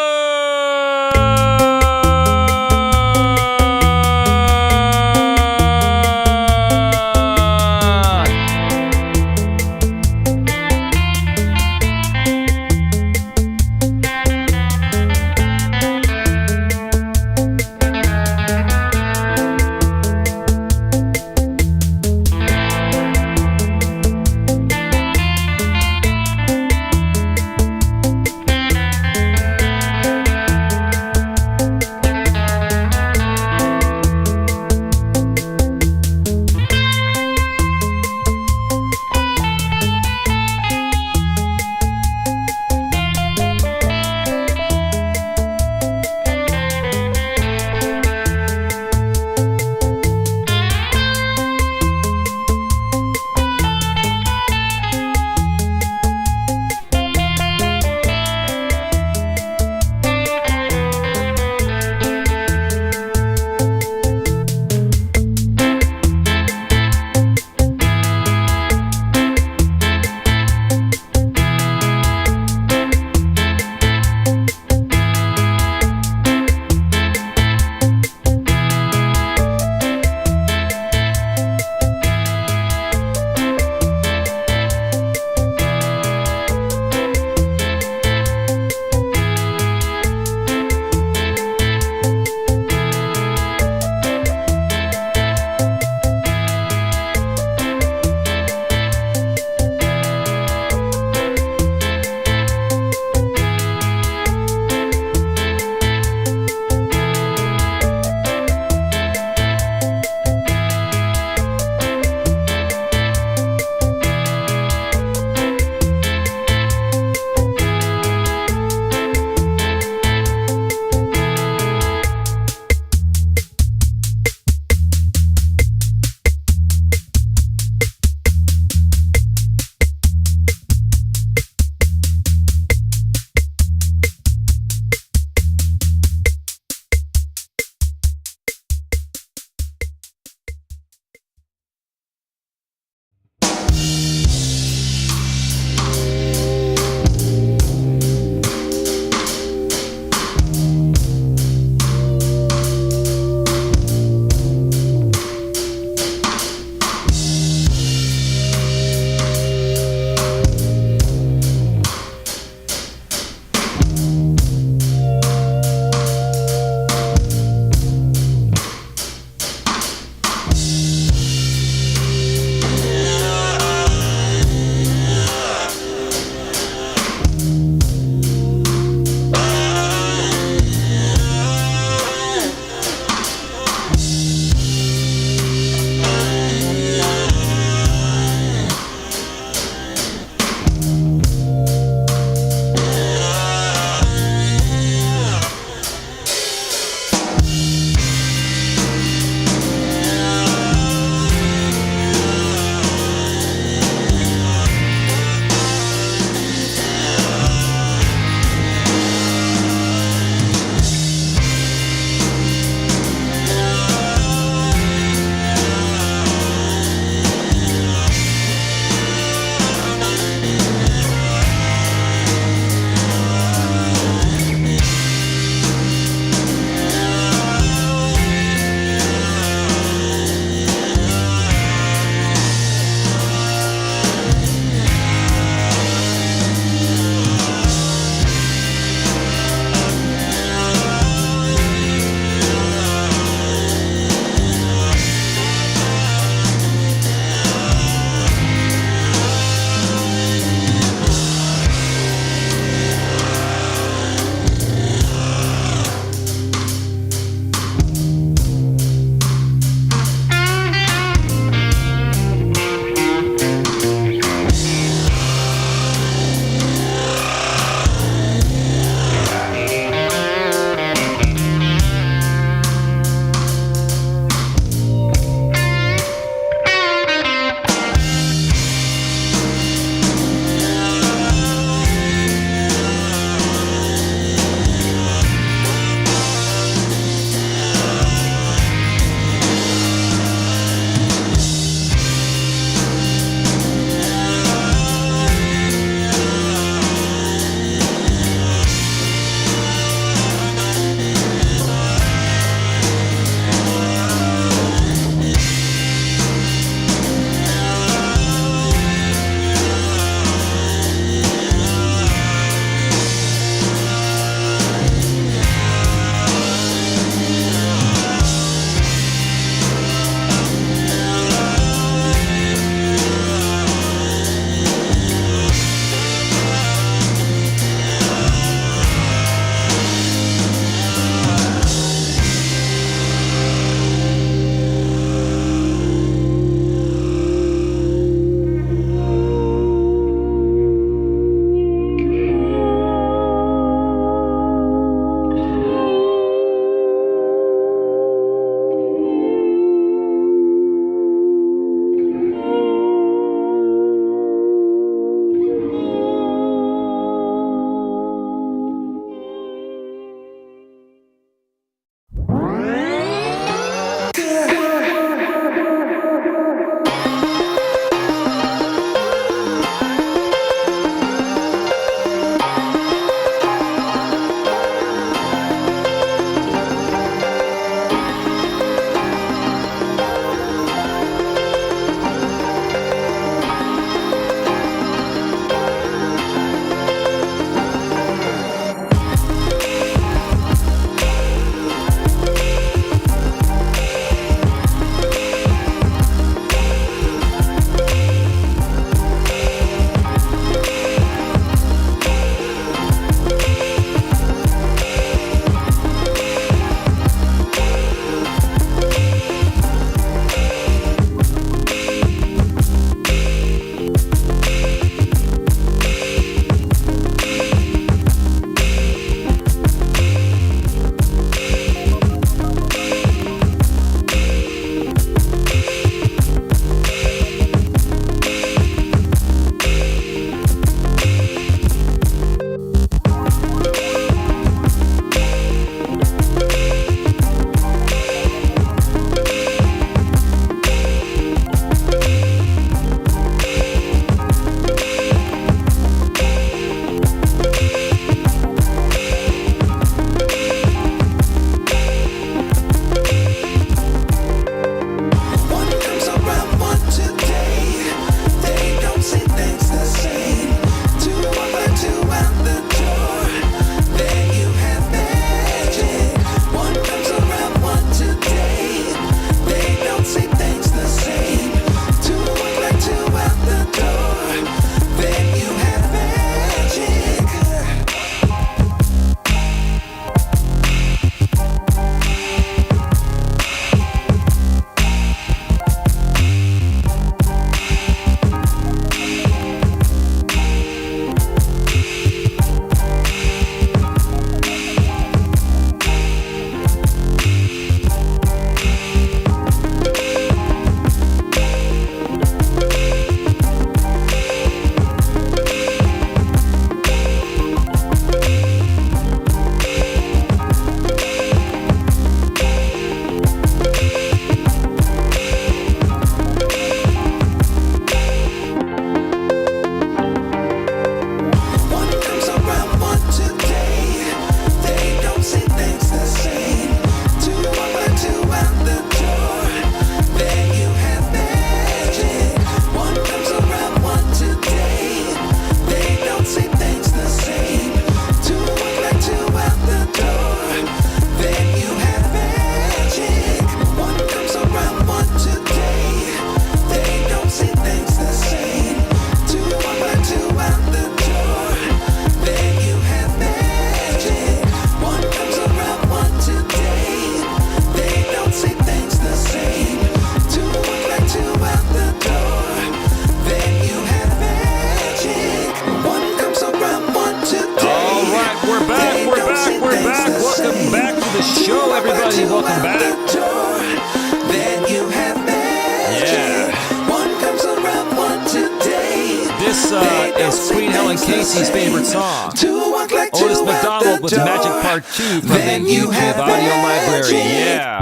Speaker 1: Casey's favorite song. Otis McDonald with Magic Part 2 from the YouTube audio library. Yeah.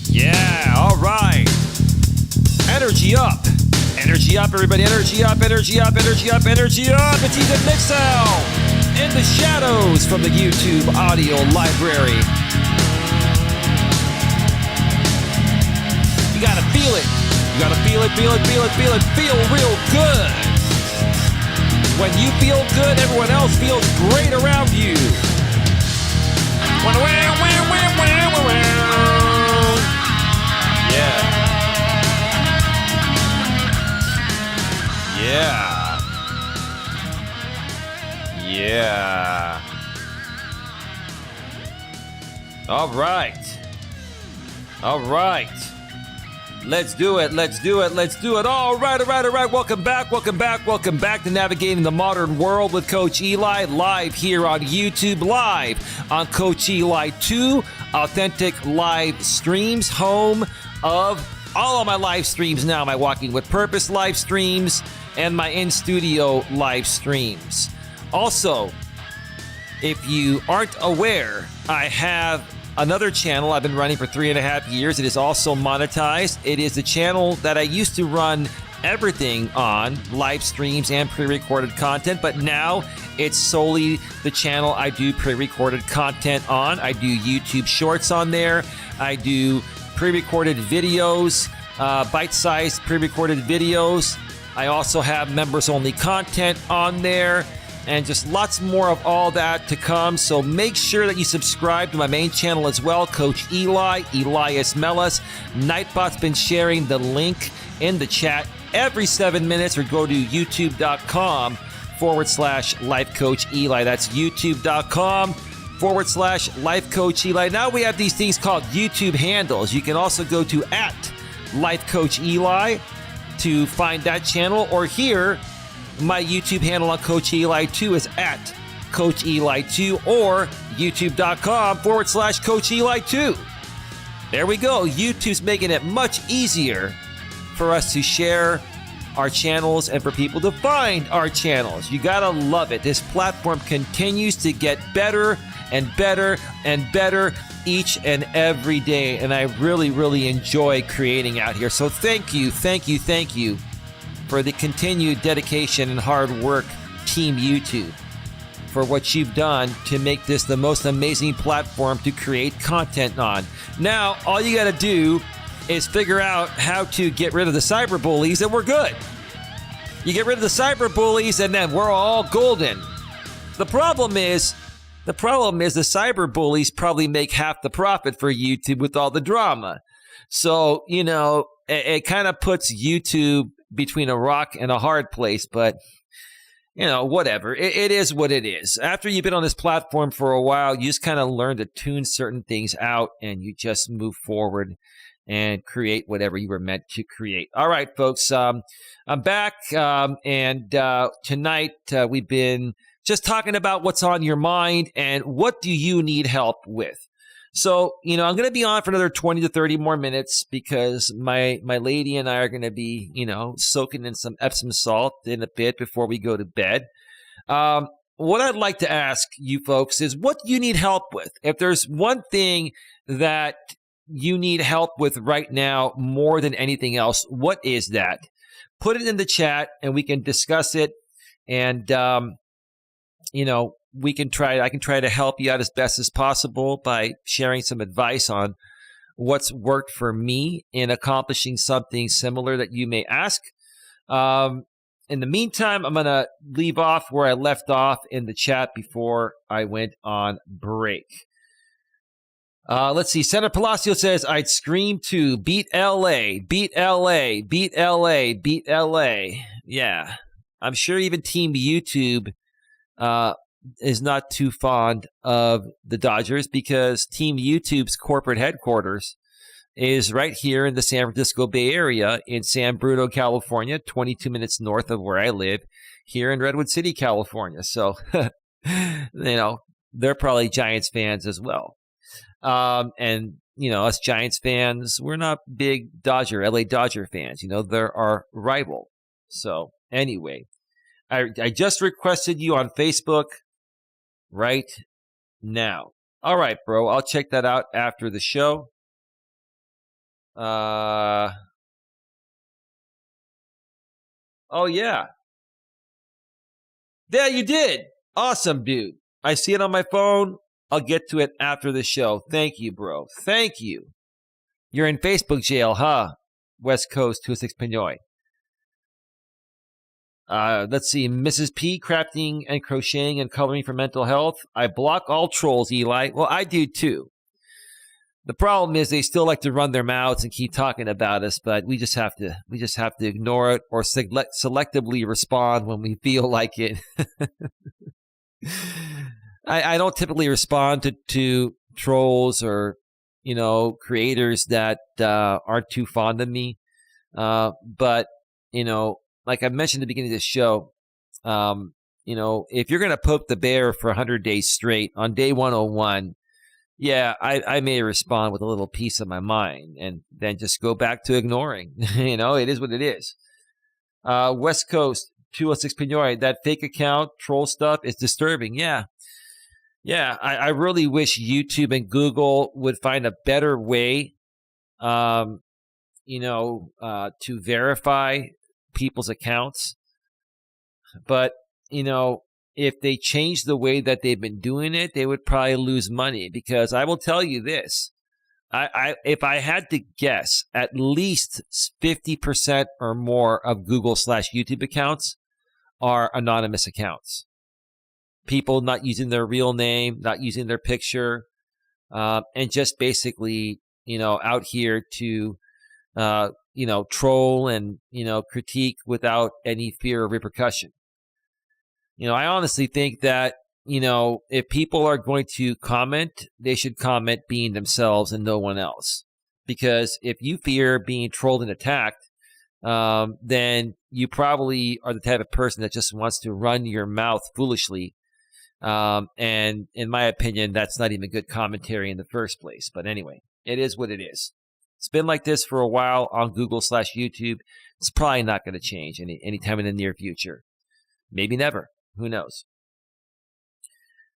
Speaker 1: Yeah, all right. Energy up. Energy up, everybody. Energy up, energy up, energy up, energy up. It's Ethan Mixel in the shadows from the YouTube audio library. You gotta feel it. You gotta feel it, feel it, feel it, feel it. Feel real good. When you feel good, everyone else feels great around you. Yeah. Yeah. Yeah. All right. All right. Let's do it. Let's do it. Let's do it. All right. All right. All right. Welcome back. Welcome back. Welcome back to Navigating the Modern World with Coach Eli, live here on YouTube, live on Coach Eli 2, authentic live streams, home of all of my live streams now, my Walking with Purpose live streams and my in-studio live streams. Also, if you aren't aware, I have another channel I've been running for 3.5 years. It is also monetized. It is the channel that I used to run everything on, live streams and pre-recorded content, but now it's solely the channel I do pre-recorded content on. I do YouTube shorts on there. I do pre-recorded videos, bite-sized pre-recorded videos. I also have members-only content on there, and just lots more of all that to come. So make sure that you subscribe to my main channel as well, Coach Eli, Elias Melas. Nightbot's been sharing the link in the chat every 7 minutes, or go to youtube.com/Life Coach Eli. That's youtube.com/Life Coach Eli. Now we have these things called YouTube handles. You can also go to @Life Coach Eli to find that channel, or here, my YouTube handle on Coach Eli 2 is @Coach Eli 2, or youtube.com/Coach Eli 2. There we go. YouTube's making it much easier for us to share our channels and for people to find our channels. You gotta love it. This platform continues to get better and better and better each and every day, and I really, really enjoy creating out here. So thank you, thank you, thank you for the continued dedication and hard work, Team YouTube, for what you've done to make this the most amazing platform to create content on. Now, all you gotta do is figure out how to get rid of the cyber bullies, and we're good. You get rid of the cyber bullies, and then we're all golden. The problem is the cyber bullies probably make half the profit for YouTube with all the drama. So, it kind of puts YouTube between a rock and a hard place, but whatever. It is what it is. After you've been on this platform for a while, you just kind of learn to tune certain things out, and you just move forward and create whatever you were meant to create. All right, folks, I'm back, and tonight we've been just talking about what's on your mind and what do you need help with. So, I'm going to be on for another 20 to 30 more minutes because my lady and I are going to be, soaking in some Epsom salt in a bit before we go to bed. What I'd like to ask you folks is, what do you need help with? If there's one thing that you need help with right now more than anything else, what is that? Put it in the chat and we can discuss it. And, I can try to help you out as best as possible by sharing some advice on what's worked for me in accomplishing something similar that you may ask. In the meantime, I'm going to leave off where I left off in the chat before I went on break. Let's see. Senator Palacio says, I'd scream to beat LA, beat LA, beat LA, beat LA. Yeah. I'm sure even Team YouTube is not too fond of the Dodgers because Team YouTube's corporate headquarters is right here in the San Francisco Bay Area in San Bruno, California, 22 minutes north of where I live here in Redwood City, California. So, they're probably Giants fans as well. And us Giants fans, we're not big LA Dodger fans. They're our rival. So anyway, I just requested you on Facebook right now. All right, bro. I'll check that out after the show. Oh, yeah. Yeah, you did. Awesome, dude. I see it on my phone. I'll get to it after the show. Thank you, bro. Thank you. You're in Facebook jail, huh? West Coast 206 Pinoy. Let's see. Mrs. P, crafting and crocheting and coloring for mental health. I block all trolls, Eli. Well, I do too. The problem is they still like to run their mouths and keep talking about us, but we just have to ignore it or selectively respond when we feel like it. I don't typically respond to trolls or, creators that aren't too fond of me. But, like I mentioned at the beginning of this show, if you're going to poke the bear for 100 days straight, on day 101, yeah, I may respond with a little piece of my mind and then just go back to ignoring. It is what it is. West Coast 206 Pinoy, that fake account troll stuff is disturbing. Yeah. I really wish YouTube and Google would find a better way, to verify people's accounts. But, if they change the way that they've been doing it, they would probably lose money, because I will tell you this. If I had to guess, at least 50% or more of Google/YouTube accounts are anonymous accounts. People not using their real name, not using their picture, and just basically, out here to, troll and, critique without any fear of repercussion. I honestly think that, if people are going to comment, they should comment being themselves and no one else. Because if you fear being trolled and attacked, then you probably are the type of person that just wants to run your mouth foolishly. And in my opinion, that's not even good commentary in the first place. But anyway, it is what it is. It's been like this for a while on Google/YouTube. It's probably not going to change anytime in the near future. Maybe never. Who knows?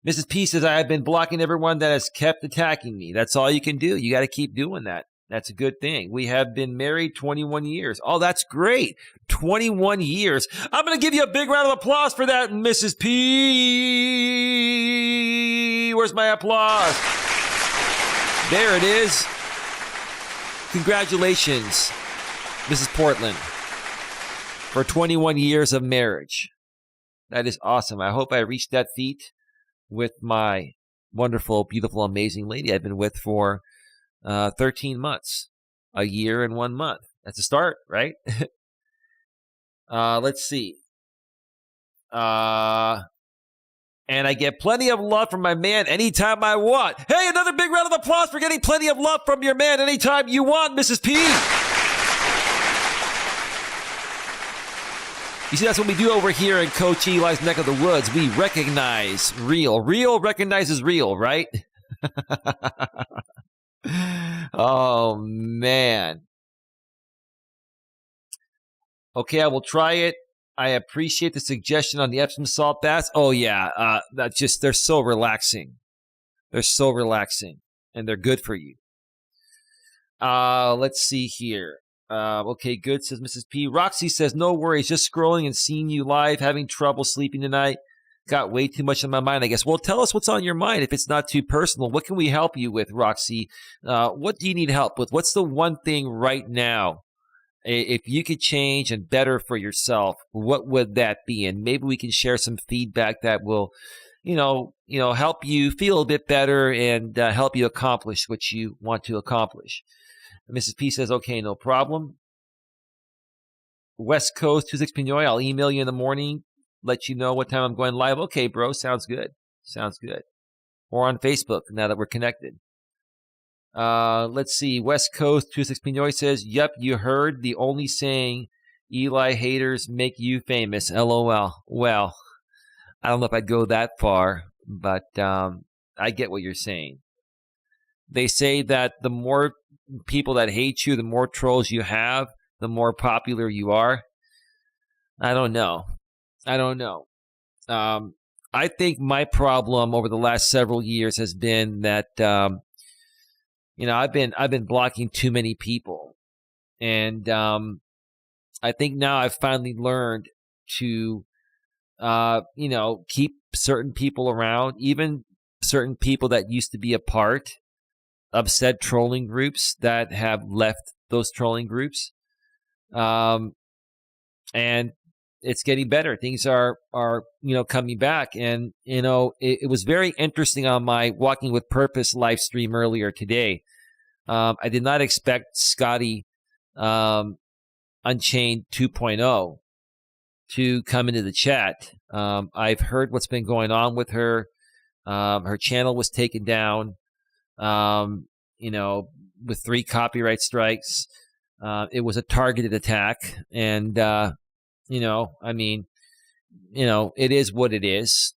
Speaker 1: Mrs. P says, I have been blocking everyone that has kept attacking me. That's all you can do. You got to keep doing that. That's a good thing. We have been married 21 years. Oh, that's great. 21 years. I'm going to give you a big round of applause for that, Mrs. P. Where's my applause? There it is. Congratulations, Mrs. Portland, for 21 years of marriage. That is awesome. I hope I reached that feat with my wonderful, beautiful, amazing lady I've been with for 13 months, a year and 1 month. That's a start, right? Let's see. And I get plenty of love from my man anytime I want. Hey, another big round of applause for getting plenty of love from your man anytime you want, Mrs. P. You see, that's what we do over here in Coach Eli's neck of the woods. We recognize real. Real recognizes real, right? Oh, man. Okay, I will try it. I appreciate the suggestion on the Epsom salt baths. Oh, yeah. They're so relaxing. They're so relaxing. And they're good for you. Let's see here. Okay, good, says Mrs. P. Roxy says, no worries, just scrolling and seeing you live, having trouble sleeping tonight. Got way too much on my mind, I guess. Well, tell us what's on your mind if it's not too personal. What can we help you with, Roxy? What do you need help with? What's the one thing right now, if you could change and better for yourself, what would that be? And maybe we can share some feedback that will, help you feel a bit better and help you accomplish what you want to accomplish. Mrs. P says, okay, no problem. West Coast 26 Pinoy, I'll email you in the morning, let you know what time I'm going live. Okay, bro, sounds good. Sounds good. Or on Facebook, now that we're connected. Let's see. West Coast 26 Pinoy says, yep, you heard the only saying, Eli haters make you famous. LOL. Well, I don't know if I'd go that far, but I get what you're saying. They say that the more people that hate you, the more trolls you have, the more popular you are. I don't know. I don't know. I think my problem over the last several years has been that I've been blocking too many people, and I think now I've finally learned to keep certain people around, even certain people that used to be a part of said trolling groups that have left those trolling groups. And it's getting better. Things are coming back. And, it was very interesting on my Walking with Purpose live stream earlier today. I did not expect Scotty Unchained 2.0 to come into the chat. I've heard what's been going on with her. Her channel was taken down, with 3 copyright strikes. It was a targeted attack. And, it is what it is.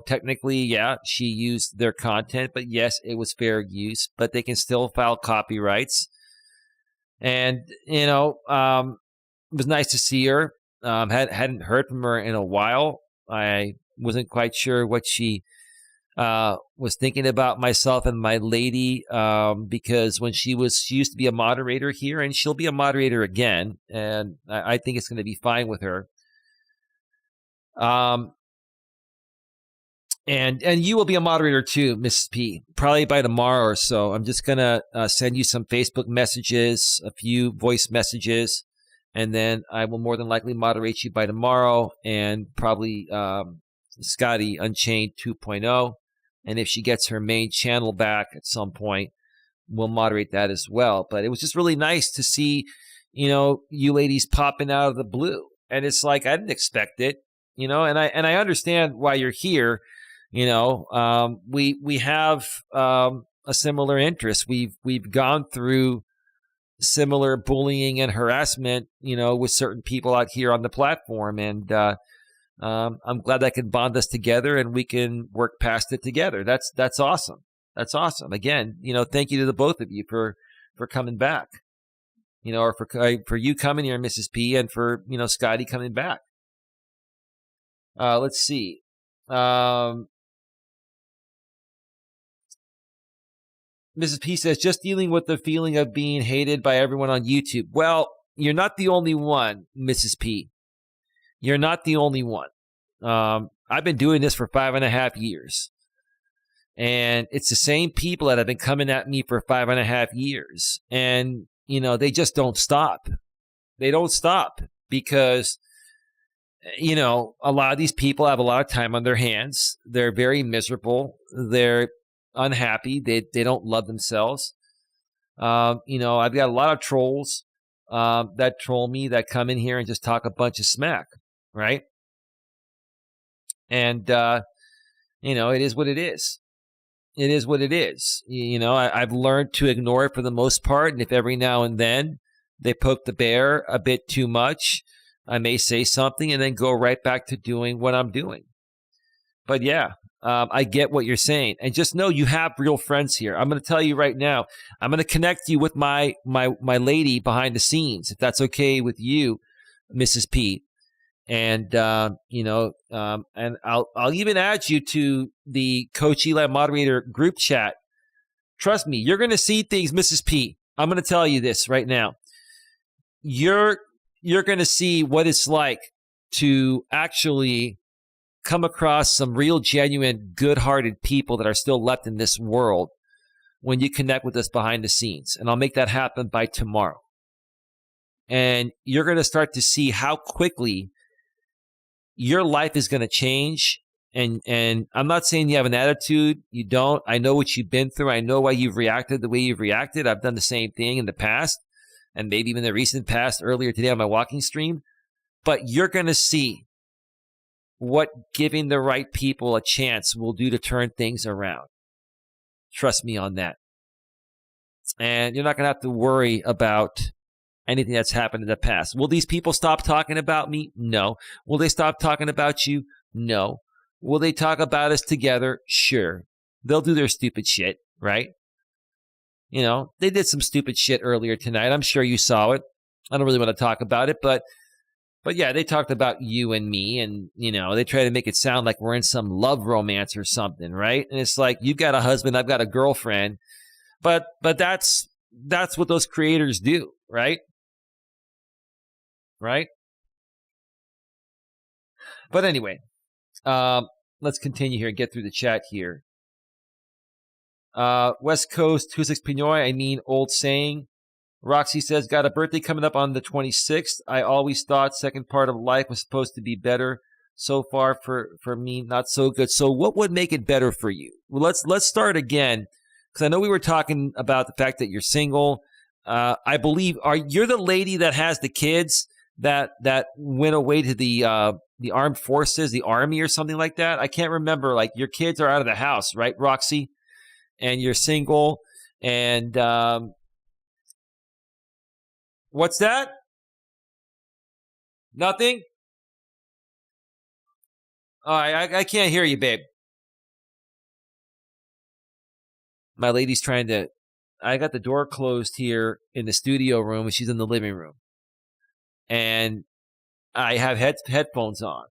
Speaker 1: Technically, yeah, she used their content, but yes, it was fair use, but they can still file copyrights. And, it was nice to see her. Hadn't heard from her in a while. I wasn't quite sure what she was thinking about myself and my lady, because when she used to be a moderator here, and she'll be a moderator again, and I think it's going to be fine with her. And you will be a moderator too, Mrs. P, probably by tomorrow or so. I'm just going to send you some Facebook messages, a few voice messages, and then I will more than likely moderate you by tomorrow, and probably Scotty Unchained 2.0. And if she gets her main channel back at some point, we'll moderate that as well. But it was just really nice to see, you ladies popping out of the blue. And it's like, I didn't expect it, and I understand why you're here. We have a similar interest. We've gone through similar bullying and harassment, with certain people out here on the platform. And I'm glad that can bond us together and we can work past it together. That's awesome. That's awesome. Again, thank you to the both of you for coming back, or for you coming here, Mrs. P, and for, Scotty coming back. Let's see. Mrs. P says, just dealing with the feeling of being hated by everyone on YouTube. Well, you're not the only one, Mrs. P. You're not the only one. I've been doing this for 5.5 years. And it's the same people that have been coming at me for 5.5 years. And, they just don't stop. They don't stop because, a lot of these people have a lot of time on their hands. They're very miserable. They're unhappy. They don't love themselves. I've got a lot of trolls that troll me, that come in here and just talk a bunch of smack, right? And, it is what it is. It is what it is. I've learned to ignore it for the most part. And if every now and then they poke the bear a bit too much, I may say something and then go right back to doing what I'm doing. But yeah, I get what you're saying. And just know you have real friends here. I'm going to tell you right now, I'm going to connect you with my lady behind the scenes, if that's okay with you, Mrs. P. And, and I'll even add you to the Coach Eli moderator group chat. Trust me, you're going to see things, Mrs. P. I'm going to tell you this right now. You're going to see what it's like to actually come across some real, genuine, good-hearted people that are still left in this world when you connect with us behind the scenes. And I'll make that happen by tomorrow. And you're going to start to see how quickly your life is going to change. And I'm not saying you have an attitude. You don't. I know what you've been through. I know why you've reacted the way you've reacted. I've done the same thing in the past, and maybe even the recent past, earlier today on my walking stream. But you're going to see what giving the right people a chance will do to turn things around. Trust me on that. And you're not going to have to worry about anything that's happened in the past. Will these people stop talking about me? No. Will they stop talking about you? No. Will they talk about us together? Sure. They'll do their stupid shit, right? They did some stupid shit earlier tonight. I'm sure you saw it. I don't really want to talk about it, but But yeah, they talked about you and me, and they try to make it sound like we're in some love romance or something, right? And it's like, you've got a husband, I've got a girlfriend, but that's what those creators do, right? Right? But anyway, let's continue here and get through the chat here. West Coast 26 Pinoy, I mean, old saying. Roxy says, got a birthday coming up on the 26th. I always thought second part of life was supposed to be better. So far for me, not so good. So what would make it better for you? Well, let's start again, because I know we were talking about the fact that you're single. I believe you're the lady that has the kids that went away to the armed forces, the army or something like that. I can't remember. Like, your kids are out of the house, right, Roxy? And you're single, and what's that? Nothing? Oh, I can't hear you, babe. My lady's trying to... I got the door closed here in the studio room, and she's in the living room. And I have headphones on.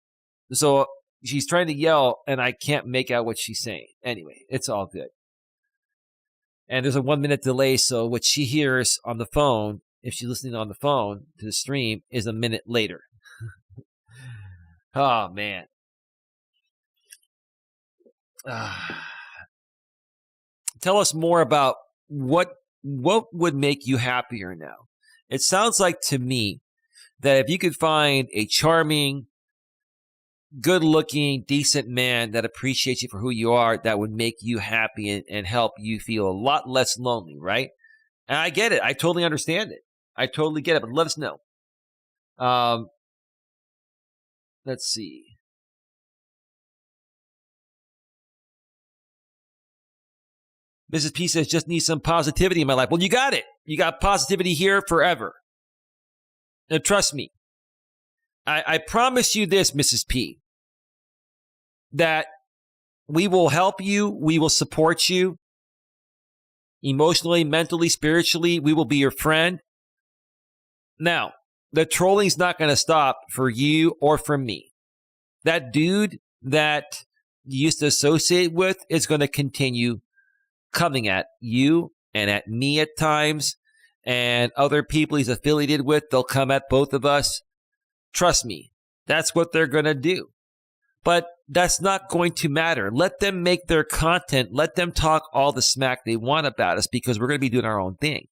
Speaker 1: So she's trying to yell, and I can't make out what she's saying. Anyway, it's all good. And there's a 1 minute delay, so what she hears on the phone, if she's listening on the phone to the stream, is a minute later. Oh, man. Tell us more about what would make you happier now. It sounds like to me that if you could find a charming, good-looking, decent man that appreciates you for who you are, that would make you happy and help you feel a lot less lonely, right? And I get it. I totally understand it. I totally get it, but let us know. Let's see. Mrs. P says, just need some positivity in my life. Well, you got it. You got positivity here forever. Now, trust me. I promise you this, Mrs. P, that we will help you. We will support you emotionally, mentally, spiritually. We will be your friend. Now, the trolling's not going to stop for you or for me. That dude that you used to associate with is going to continue coming at you and at me at times, and other people he's affiliated with, they'll come at both of us. Trust me, that's what they're going to do. But that's not going to matter. Let them make their content. Let them talk all the smack they want about us, because we're going to be doing our own thing.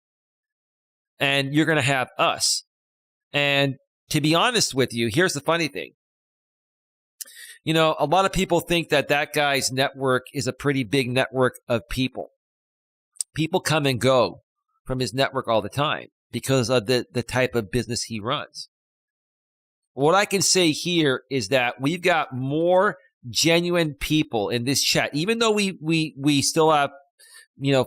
Speaker 1: And you're going to have us. And to be honest with you, here's the funny thing. A lot of people think that guy's network is a pretty big network of people. People come and go from his network all the time because of the type of business he runs. What I can say here is that we've got more genuine people in this chat, even though we still have,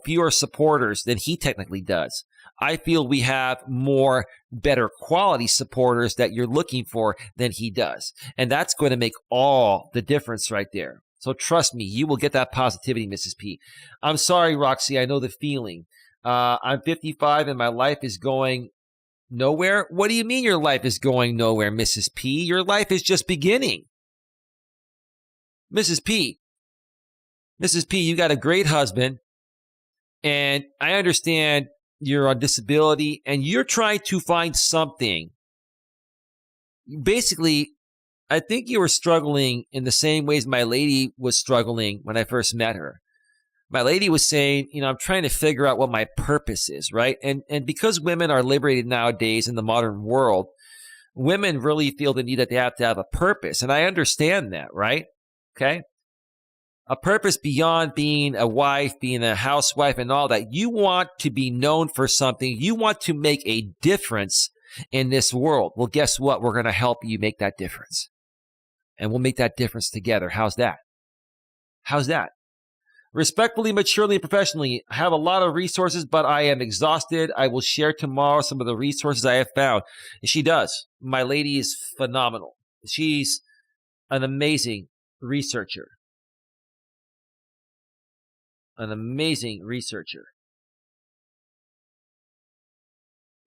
Speaker 1: fewer supporters than he technically does. I feel we have more better quality supporters that you're looking for than he does. And that's going to make all the difference right there. So trust me, you will get that positivity, Mrs. P. I'm sorry, Roxy. I know the feeling. I'm 55 and my life is going nowhere. What do you mean your life is going nowhere, Mrs. P? Your life is just beginning. Mrs. P, you got a great husband. And I understand you're on disability and you're trying to find something. Basically, I think you were struggling in the same ways my lady was struggling when I first met her. My lady was saying, I'm trying to figure out what my purpose is, right? And because women are liberated nowadays in the modern world, women really feel the need that they have to have a purpose. And I understand that, right? Okay? A purpose beyond being a wife, being a housewife and all that. You want to be known for something. You want to make a difference in this world. Well, guess what? We're going to help you make that difference. And we'll make that difference together. How's that? How's that? Respectfully, maturely, and professionally, I have a lot of resources, but I am exhausted. I will share tomorrow some of the resources I have found. And she does. My lady is phenomenal. She's an amazing researcher. An amazing researcher.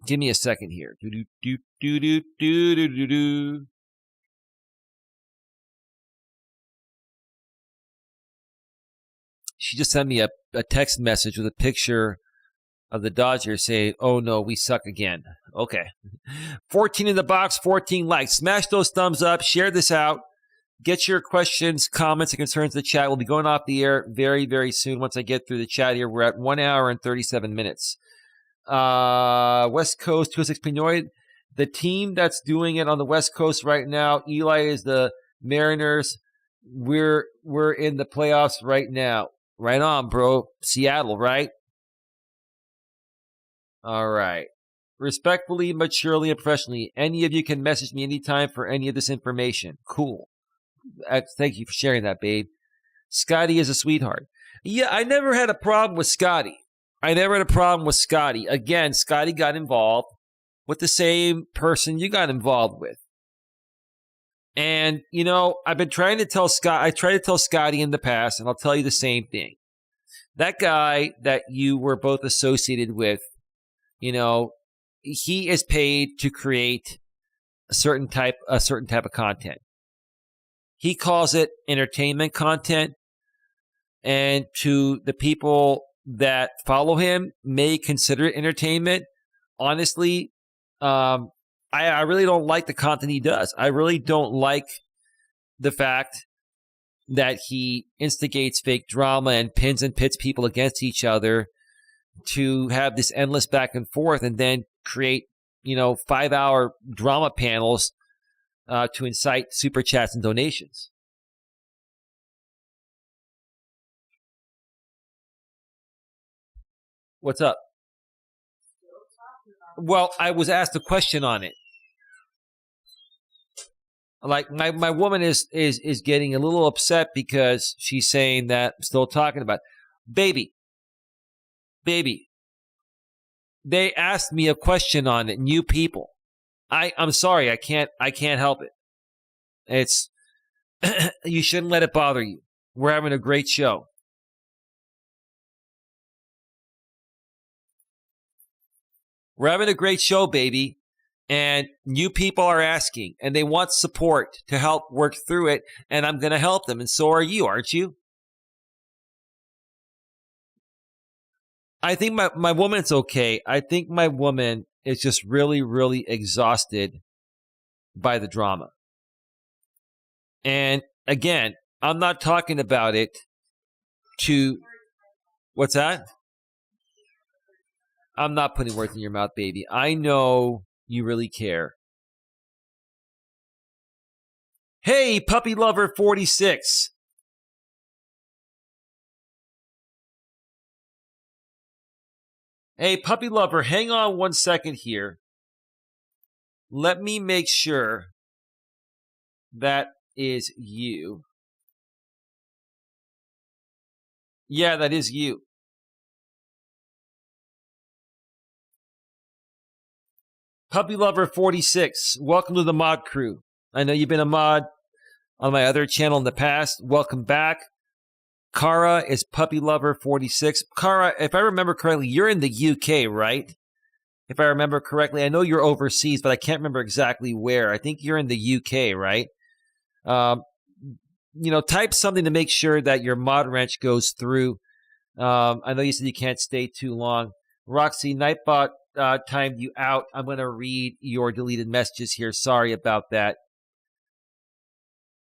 Speaker 1: Give me a second here. Do. She just sent me a text message with a picture of the Dodgers saying, "Oh no, we suck again." Okay. 14 in the box, 14 likes. Smash those thumbs up. Share this out. Get your questions, comments, and concerns in the chat. We'll be going off the air very, very soon once I get through the chat here. We're at 1 hour and 37 minutes. West Coast, 206 Pinoy. The team that's doing it on the West Coast right now, Eli is the Mariners. We're in the playoffs right now. Right on, bro. Seattle, right? All right. Respectfully, maturely, and professionally, any of you can message me anytime for any of this information. Cool. Thank you for sharing that, babe. Scotty is a sweetheart. Yeah, I never had a problem with Scotty. Again, Scotty got involved with the same person you got involved with. And, you know, I've been trying to tell Scott. I tried to tell Scotty in the past, and I'll tell you the same thing. That guy that you were both associated with, you know, he is paid to create a certain type of content. He calls it entertainment content, and to the people that follow him may consider it entertainment. Honestly, I really don't like the content he does. I really don't like the fact that he instigates fake drama and pins and pits people against each other to have this endless back and forth and then create, 5-hour drama panels to incite super chats and donations. What's up? Well, I was asked a question on it. Like my woman is getting a little upset because she's saying that I'm still talking about it. Baby. They asked me a question on it, new people. I'm sorry, I can't help it. It's you shouldn't let it bother you. We're having a great show. We're having a great show, baby. And new people are asking, and they want support to help work through it, and I'm going to help them, and so are you, aren't you? I think my woman's okay. I think my woman is just really, really exhausted by the drama. And again, I'm not talking about it to... What's that? I'm not putting words in your mouth, baby. I know you really care. Hey, Puppy Lover 46. Hey, Puppy Lover, hang on 1 second here. Let me make sure that is you. Yeah, that is you. Puppy Lover 46, welcome to the mod crew. I know you've been a mod on my other channel in the past. Welcome back. Kara is Puppy Lover 46. Kara, if I remember correctly, you're in the UK, right? If I remember correctly. I know you're overseas, but I can't remember exactly where. I think you're in the UK, right? Type something to make sure that your mod wrench goes through. I know you said you can't stay too long. Roxy, Nightbot timed you out. I'm going to read your deleted messages here. Sorry about that.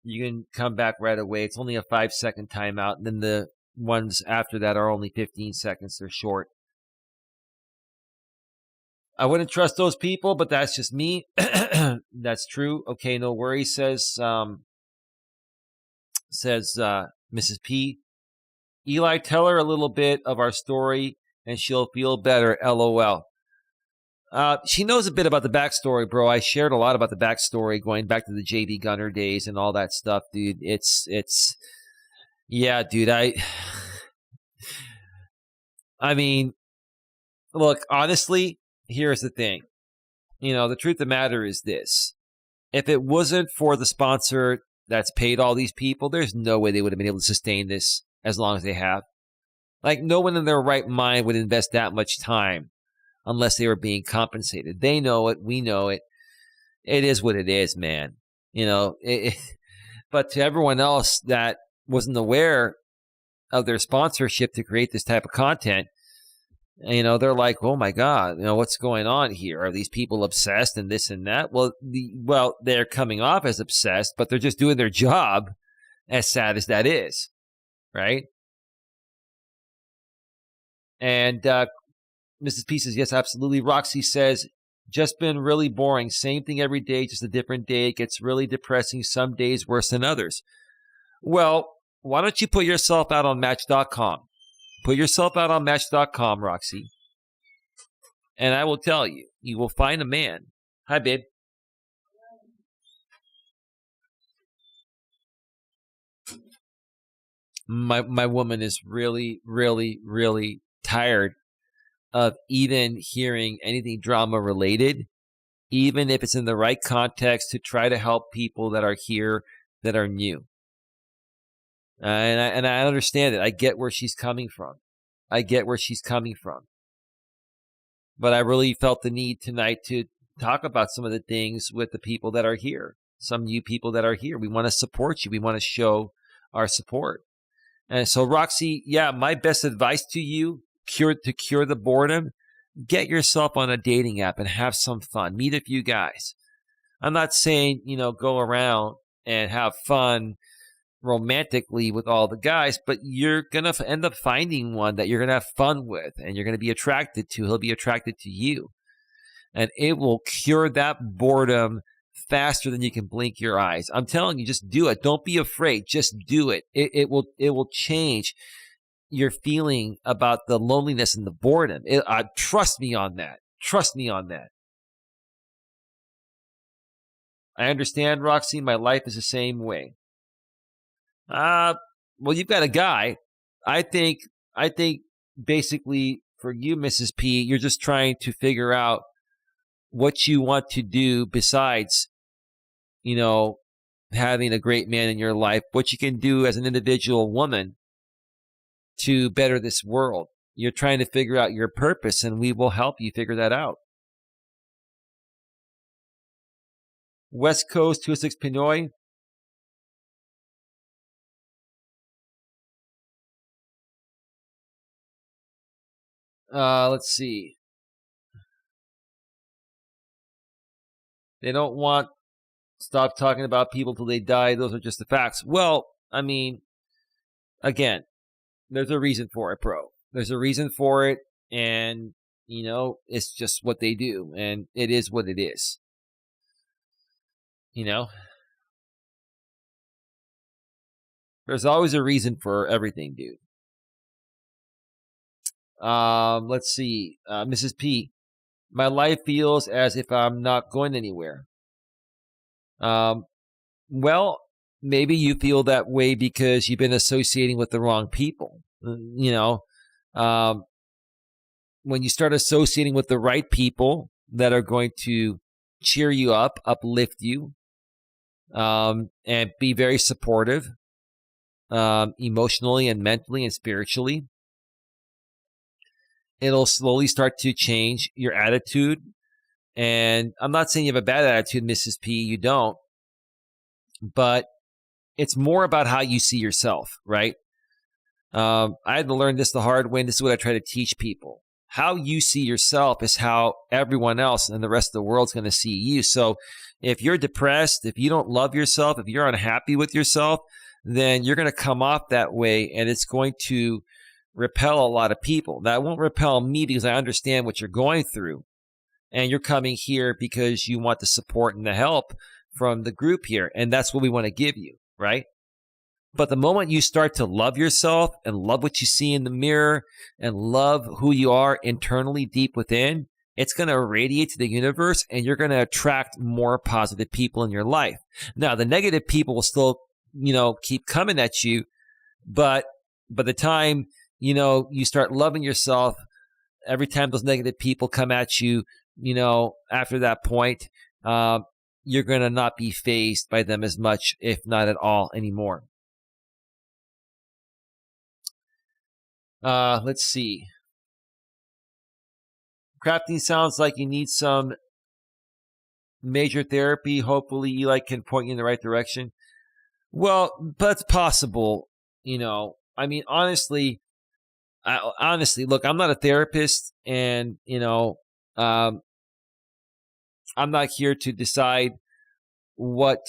Speaker 1: You can come back right away. It's only a 5-second timeout. And then the ones after that are only 15 seconds. They're short. I wouldn't trust those people, but that's just me. That's true. Okay, no worries, says Mrs. P. Eli, tell her a little bit of our story and she'll feel better. LOL. She knows a bit about the backstory, bro. I shared a lot about the backstory going back to the JV Gunner days and all that stuff, dude. Yeah, dude. I mean, look, honestly, here's the thing. The truth of the matter is this. If it wasn't for the sponsor that's paid all these people, there's no way they would have been able to sustain this as long as they have. Like, no one in their right mind would invest that much time unless they were being compensated. They know it. We know it. It is what it is, man. But to everyone else that wasn't aware of their sponsorship to create this type of content, they're like, oh my God, what's going on here? Are these people obsessed and this and that? Well, they're coming off as obsessed, but they're just doing their job, as sad as that is, right? And Mrs. P says, yes, absolutely. Roxy says, just been really boring. Same thing every day, just a different day. It gets really depressing. Some days worse than others. Well, why don't you put yourself out on Match.com? Put yourself out on Match.com, Roxy. And I will tell you, you will find a man. Hi, babe. My woman is really, really, really tired of even hearing anything drama related, even if it's in the right context, to try to help people that are here that are new. And I understand it. I get where she's coming from. But I really felt the need tonight to talk about some of the things with the people that are here, some new people that are here. We want to support you. We want to show our support. And so, Roxy, yeah, my best advice to you, to cure the boredom, get yourself on a dating app and have some fun. Meet a few guys. I'm not saying, go around and have fun romantically with all the guys, but you're going to end up finding one that you're going to have fun with and you're going to be attracted to. He'll be attracted to you. And it will cure that boredom faster than you can blink your eyes. I'm telling you, just do it. Don't be afraid. Just do it. It will change your feeling about the loneliness and the boredom. Trust me on that. I understand, Roxy. My life is the same way. Well, you've got a guy. I think basically for you, Mrs. P, you're just trying to figure out what you want to do besides, having a great man in your life, what you can do as an individual woman to better this world. You're trying to figure out your purpose, and we will help you figure that out. West Coast 206 Pinoy. Let's see. They don't want stop talking about people till they die. Those are just the facts. Well, I mean, again, there's a reason for it, bro. There's a reason for it, and it's just what they do, and it is what it is. There's always a reason for everything, dude. Let's see. Mrs. P, my life feels as if I'm not going anywhere. Well, maybe you feel that way because you've been associating with the wrong people. When you start associating with the right people that are going to cheer you up, uplift you, and be very supportive, emotionally and mentally and spiritually, it'll slowly start to change your attitude. And I'm not saying you have a bad attitude, Mrs. P. You don't. But it's more about how you see yourself, right? I had to learn this the hard way, and this is what I try to teach people. How you see yourself is how everyone else and the rest of the world's going to see you. So if you're depressed, if you don't love yourself, if you're unhappy with yourself, then you're going to come off that way, and it's going to repel a lot of people. That won't repel me because I understand what you're going through. And you're coming here because you want the support and the help from the group here. And that's what we want to give you, right? But the moment you start to love yourself and love what you see in the mirror and love who you are internally deep within, it's going to radiate to the universe, and you're going to attract more positive people in your life. Now, the negative people will still, keep coming at you. But by the time, you start loving yourself, every time those negative people come at you, after that point, you're going to not be fazed by them as much, if not at all anymore. Let's see. Crafting sounds like you need some major therapy. Hopefully Eli can point you in the right direction. Well, but it's possible, I mean, honestly, look, I'm not a therapist, and, I'm not here to decide what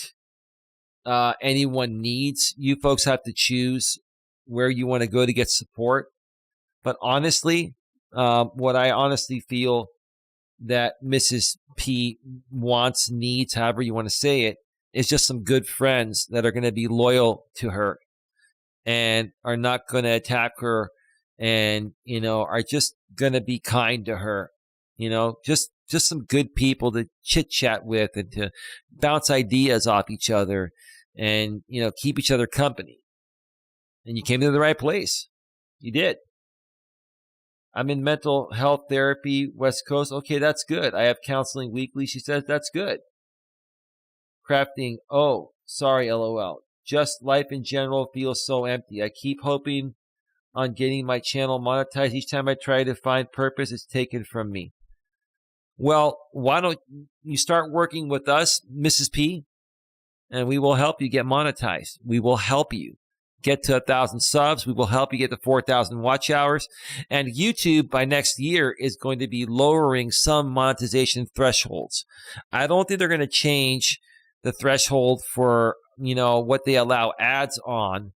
Speaker 1: anyone needs. You folks have to choose where you want to go to get support. But honestly, what I honestly feel that Mrs. P wants, needs, however you want to say it, is just some good friends that are going to be loyal to her and are not going to attack her and, are just going to be kind to her, just some good people to chit chat with and to bounce ideas off each other and, keep each other company. And you came to the right place. You did. I'm in mental health therapy, West Coast. Okay, that's good. I have counseling weekly. She says that's good. Crafting. Oh, sorry, LOL. Just life in general feels so empty. I keep hoping on getting my channel monetized. Each time I try to find purpose, it's taken from me. Well, why don't you start working with us, Mrs. P, and we will help you get monetized. We will help you get to 1,000 subs. We will help you get to 4,000 watch hours. And YouTube by next year is going to be lowering some monetization thresholds. I don't think they're going to change the threshold for, what they allow ads on.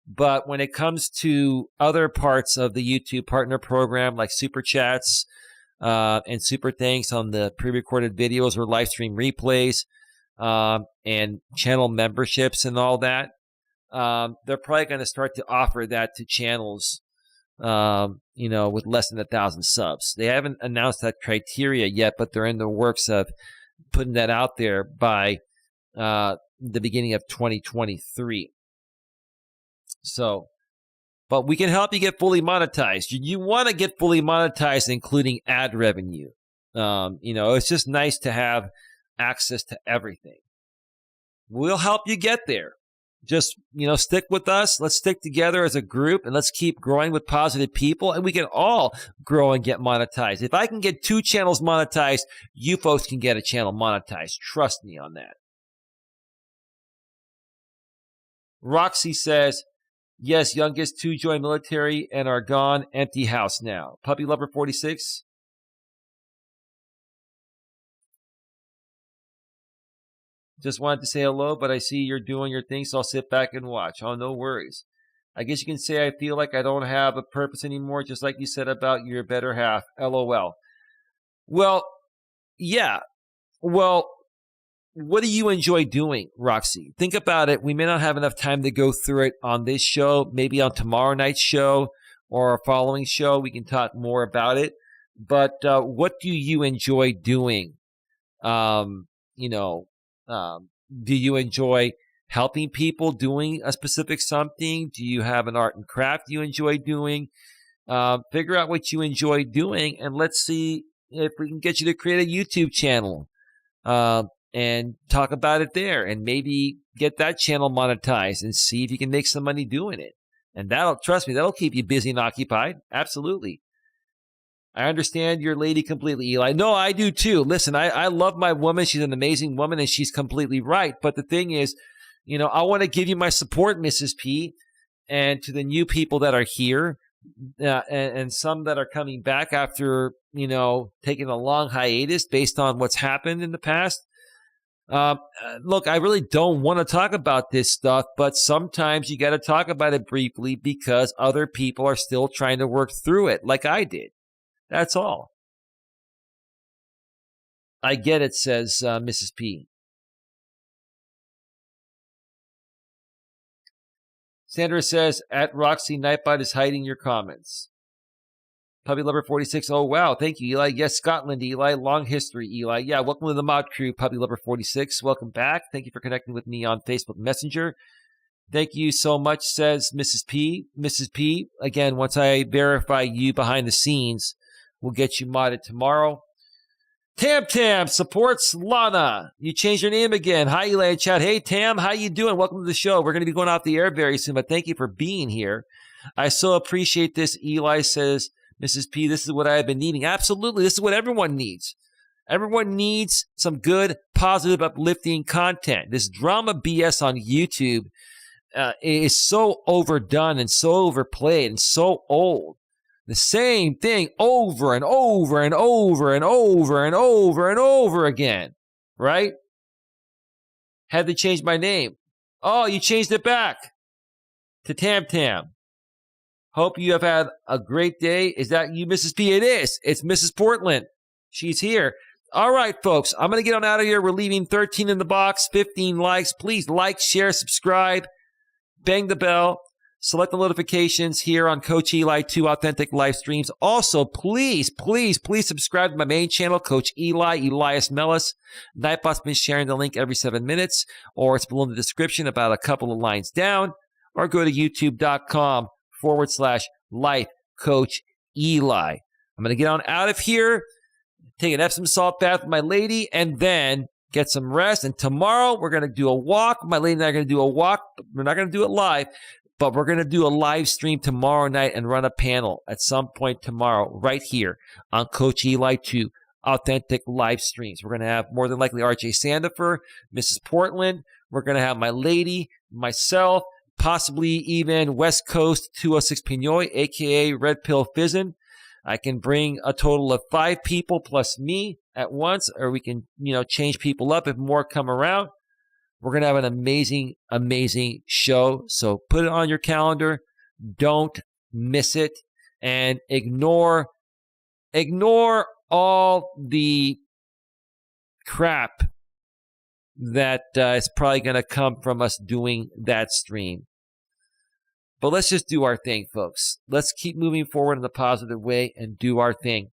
Speaker 1: But when it comes to other parts of the YouTube partner program, like super chats and super thanks on the pre-recorded videos or live stream replays and channel memberships and all that, they're probably going to start to offer that to channels, with less than 1,000 subs. They haven't announced that criteria yet, but they're in the works of putting that out there by the beginning of 2023. So, but we can help you get fully monetized. You want to get fully monetized, including ad revenue. It's just nice to have access to everything. We'll help you get there. Just, stick with us. Let's stick together as a group and let's keep growing with positive people, and we can all grow and get monetized. If I can get 2 channels monetized, you folks can get a channel monetized. Trust me on that. Roxy says, yes, youngest 2 joined military and are gone. Empty house now. Puppy Lover 46. Just wanted to say hello, but I see you're doing your thing, so I'll sit back and watch. Oh, no worries. I guess you can say I feel like I don't have a purpose anymore, just like you said about your better half. LOL. Well, yeah. Well, what do you enjoy doing, Roxy? Think about it. We may not have enough time to go through it on this show. Maybe on tomorrow night's show or our following show, we can talk more about it. But what do you enjoy doing? Do you enjoy helping people doing a specific something? Do you have an art and craft you enjoy doing? Figure out what you enjoy doing, and let's see if we can get you to create a YouTube channel and talk about it there, and maybe get that channel monetized and see if you can make some money doing it. And trust me, that'll keep you busy and occupied. Absolutely. I understand your lady completely, Eli. No, I do too. Listen, I love my woman. She's an amazing woman, and she's completely right. But the thing is, I want to give you my support, Mrs. P, and to the new people that are here, and some that are coming back after, taking a long hiatus based on what's happened in the past. Look, I really don't want to talk about this stuff, but sometimes you got to talk about it briefly because other people are still trying to work through it, like I did. That's all. I get it, says Mrs. P. Sandra says, at Roxy, Nightbot is hiding your comments. Puppy Lover 46. Oh, wow. Thank you, Eli. Yes, Scotland, Eli. Long history, Eli. Yeah, welcome to the mod crew, Puppy Lover 46. Welcome back. Thank you for connecting with me on Facebook Messenger. Thank you so much, says Mrs. P. Mrs. P, again, once I verify you behind the scenes, we'll get you modded tomorrow. Tam supports Lana. You changed your name again. Hi, Eli and chat. Hey, Tam, how you doing? Welcome to the show. We're going to be going off the air very soon, but thank you for being here. I so appreciate this. Eli says, Mrs. P, this is what I've been needing. Absolutely. This is what everyone needs. Everyone needs some good, positive, uplifting content. This drama BS on YouTube is so overdone and so overplayed and so old. The same thing over and over and over and over and over and over again, right? Had to change my name. Oh, you changed it back to Tam Tam. Hope you have had a great day. Is that you, Mrs. P? It is. It's Mrs. Portland. She's here. All right, folks. I'm going to get on out of here. We're leaving 13 in the box, 15 likes. Please like, share, subscribe, bang the bell, select the notifications here on Coach Eli 2 Authentic Live Streams. Also, please subscribe to my main channel, Coach Eli, Elias, Melas. Nightbot's been sharing the link every 7 minutes, or it's below in the description about a couple of lines down, or go to youtube.com/Life Coach Eli. I'm going to get on out of here, take an Epsom salt bath with my lady, and then get some rest. And tomorrow we're going to do a walk. My lady and I are going to do a walk. We're not going to do it live, but we're going to do a live stream tomorrow night and run a panel at some point tomorrow right here on Coach Eli 2 Authentic Live Streams. We're going to have more than likely RJ Sandifer, Mrs. Portland. We're going to have my lady, myself, possibly even West Coast 206 Pinoy, a.k.a. Red Pill Fizzin. I can bring a total of 5 people plus me at once, or we can, change people up if more come around. We're going to have an amazing, amazing show. So put it on your calendar. Don't miss it. And ignore all the crap that is probably going to come from us doing that stream. But let's just do our thing, folks. Let's keep moving forward in a positive way and do our thing.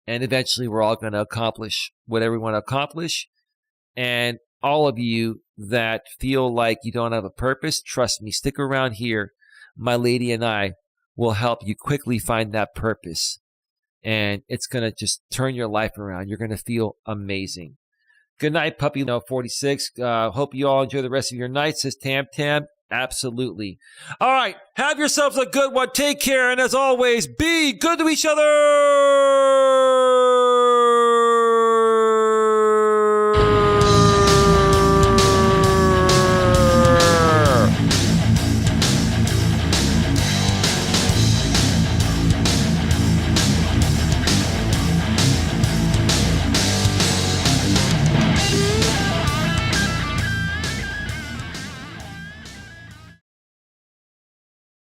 Speaker 1: And eventually we're all going to accomplish whatever we want to accomplish. And all of you that feel like you don't have a purpose, trust me, stick around here. My lady and I will help you quickly find that purpose. And it's going to just turn your life around. You're going to feel amazing. Good night, Puppy 46. Hope you all enjoy the rest of your night, says Tam Tam. Absolutely. All right. Have yourselves a good one. Take care. And as always, be good to each other.